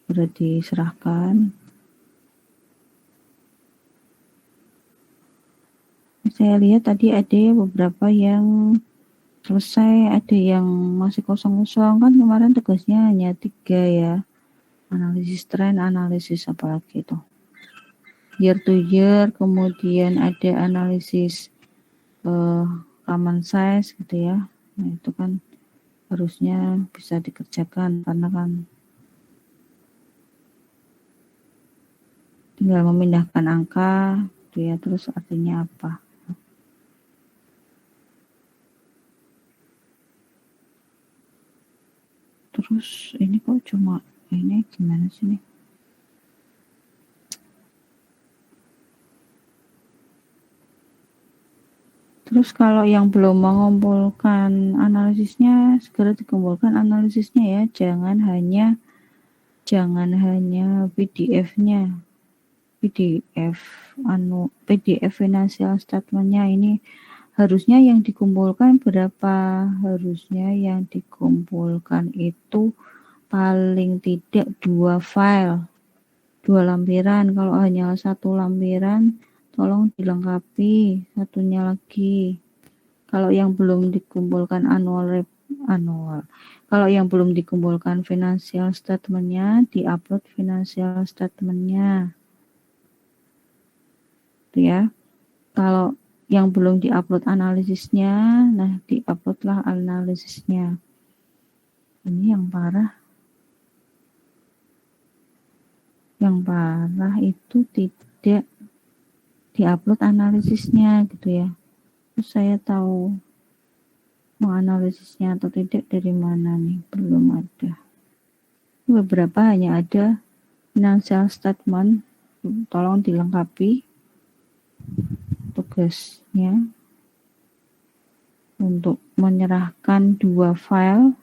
Sudah diserahkan. Saya lihat tadi ada beberapa yang selesai, ada yang masih kosong-kosong. Kan kemarin tugasnya hanya 3 ya. Analisis tren, analisis apalagi itu, year to year, kemudian ada analisis common size gitu ya. Nah itu kan harusnya bisa dikerjakan karena kan tinggal memindahkan angka gitu ya, terus artinya apa. Terus ini kok cuma ini gimana sih nih? Terus kalau yang belum mengumpulkan analisisnya, segera dikumpulkan analisisnya ya. Jangan hanya PDF-nya. PDF financial statement-nya ini harusnya yang dikumpulkan berapa? Harusnya yang dikumpulkan itu paling tidak 2 file, 2 lampiran. Kalau hanya 1 lampiran, tolong dilengkapi satunya lagi. Kalau yang belum dikumpulkan kalau yang belum dikumpulkan financial statement-nya, diupload financial statement-nya. Itu ya. Kalau yang belum diupload analisisnya, nah diuploadlah analisisnya. Ini yang parah. Yang parah itu tidak diupload analisisnya gitu ya. Terus saya tahu mau analisisnya atau tidak dari mana nih, belum ada. Beberapa hanya ada financial statement, tolong dilengkapi tugasnya untuk menyerahkan 2 file,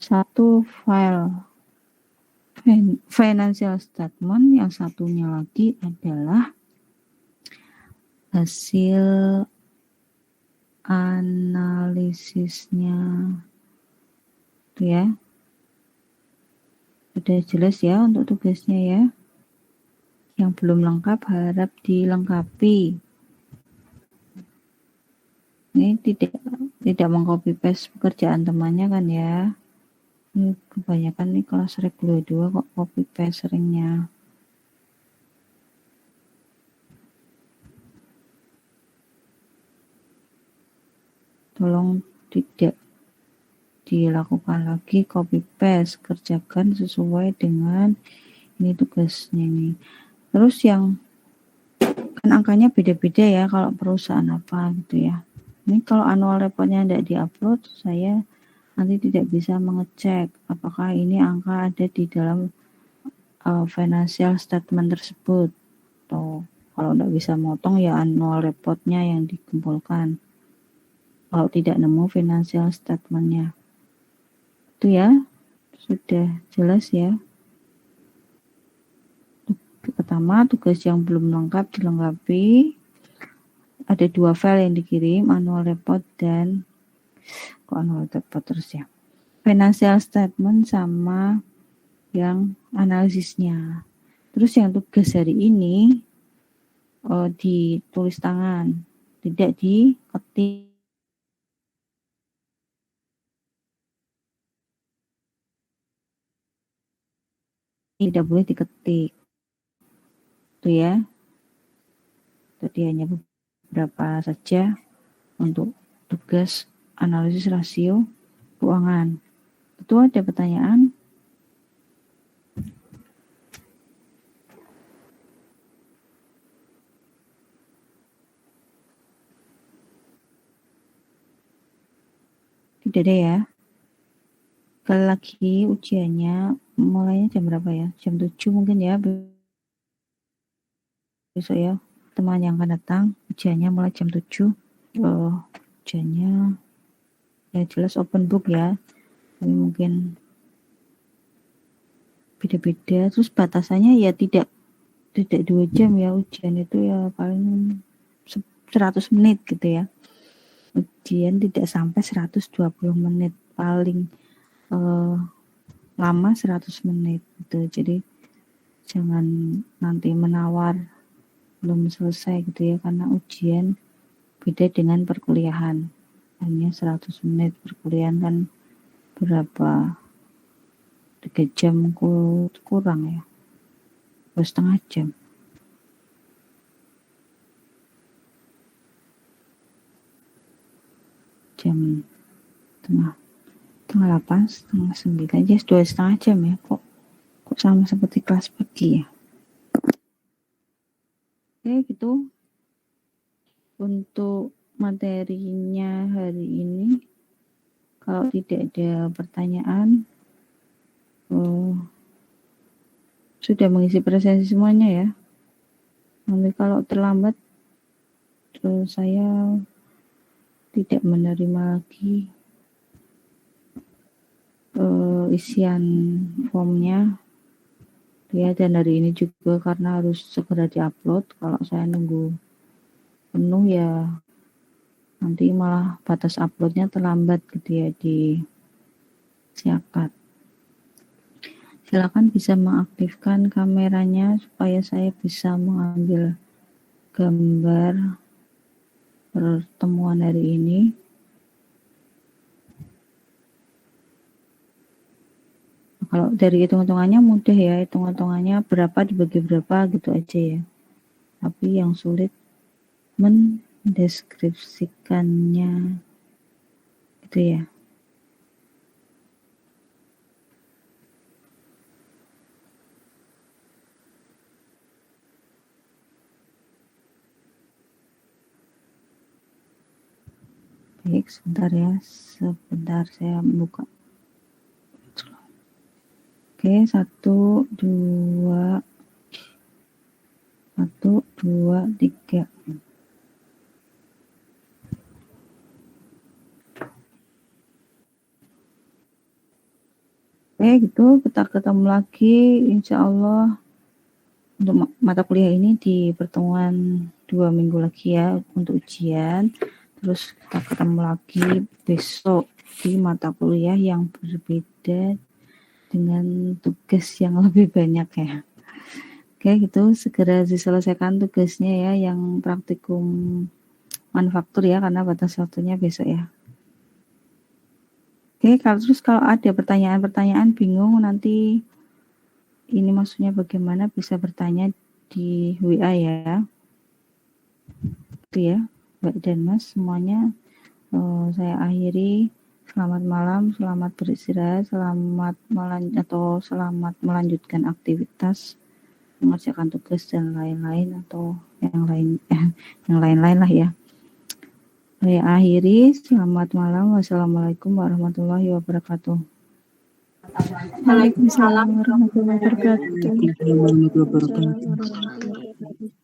1 file financial statement, yang satunya lagi adalah hasil analisisnya. Itu ya. Sudah jelas ya untuk tugasnya ya. Yang belum lengkap harap dilengkapi. Ini tidak mengcopy paste pekerjaan temannya kan ya. Ini kebanyakan nih kelas Reg 2 kok copy paste seringnya. Tolong tidak dilakukan lagi copy paste, kerjakan sesuai dengan ini tugasnya nih. Terus yang kan angkanya beda-beda ya kalau perusahaan apa gitu ya. Ini kalau annual reportnya tidak diupload, saya nanti tidak bisa mengecek apakah ini angka ada di dalam financial statement tersebut. Atau kalau tidak bisa motong ya annual reportnya yang dikumpulkan. Kalau tidak nemu financial statementnya. Itu ya, sudah jelas ya. Pertama, tugas yang belum lengkap dilengkapi. Ada 2 file yang dikirim, annual report dan annual report terus ya. Financial statement sama yang analisisnya. Terus yang tugas hari ini ditulis tangan, tidak diketik. Tidak boleh diketik. Itu ya. Tadi hanya beberapa saja untuk tugas analisis rasio keuangan. Itu ada pertanyaan? Tidak ada ya. Sekali lagi ujiannya mulainya jam berapa ya? Jam 7 mungkin ya. Besok ya. Teman yang akan datang ujiannya mulai jam 7. Ujiannya ya jelas open book ya. Tapi mungkin beda-beda. Terus batasannya ya tidak 2 jam ya, ujian itu ya paling 100 menit gitu ya. Ujian tidak sampai 120 menit, paling lama 100 menit gitu. Jadi jangan nanti menawar belum selesai gitu ya, karena ujian beda dengan perkuliahan. Hanya 100 menit, perkuliahan kan berapa? 3 jam kurang ya. 2,5 jam. Jam tengah 8, setengah 9 aja 2,5 jam ya. Kok sama seperti kelas pagi ya. Oke gitu untuk materinya hari ini. Kalau tidak ada pertanyaan, sudah mengisi presensi semuanya ya. Nanti kalau terlambat saya tidak menerima lagi isian formnya ya, dan hari ini juga karena harus segera diupload. Kalau saya nunggu penuh ya nanti malah batas uploadnya terlambat gitu ya di Siakat. Silakan bisa mengaktifkan kameranya supaya saya bisa mengambil gambar pertemuan hari ini. Kalau dari hitung-hitungannya mudah ya, hitung-hitungannya berapa dibagi berapa gitu aja ya. Tapi yang sulit mendeskripsikannya gitu ya. Baik, sebentar ya, sebentar saya buka. Oke, 1, 2, 3. Oke, gitu, kita ketemu lagi insya Allah untuk mata kuliah ini di pertemuan 2 minggu lagi ya untuk ujian. Terus kita ketemu lagi besok di mata kuliah yang berbeda dengan tugas yang lebih banyak ya. Oke, gitu, segera diselesaikan tugasnya ya, yang praktikum manufaktur ya, karena batas waktunya besok ya. Oke, kalau ada pertanyaan-pertanyaan bingung nanti ini maksudnya bagaimana, bisa bertanya di WA ya. Itu ya, Mbak dan Mas semuanya. Saya akhiri. Selamat malam, selamat beristirahat, selamat melanjutkan aktivitas, mengerjakan tugas dan lain-lain atau yang lain-lain lah ya. Saya akhiri. Selamat malam. Wassalamualaikum warahmatullahi wabarakatuh. Waalaikumsalam warahmatullahi wabarakatuh. Warahmatullahi wabarakatuh. Assalamualaikum warahmatullahi wabarakatuh.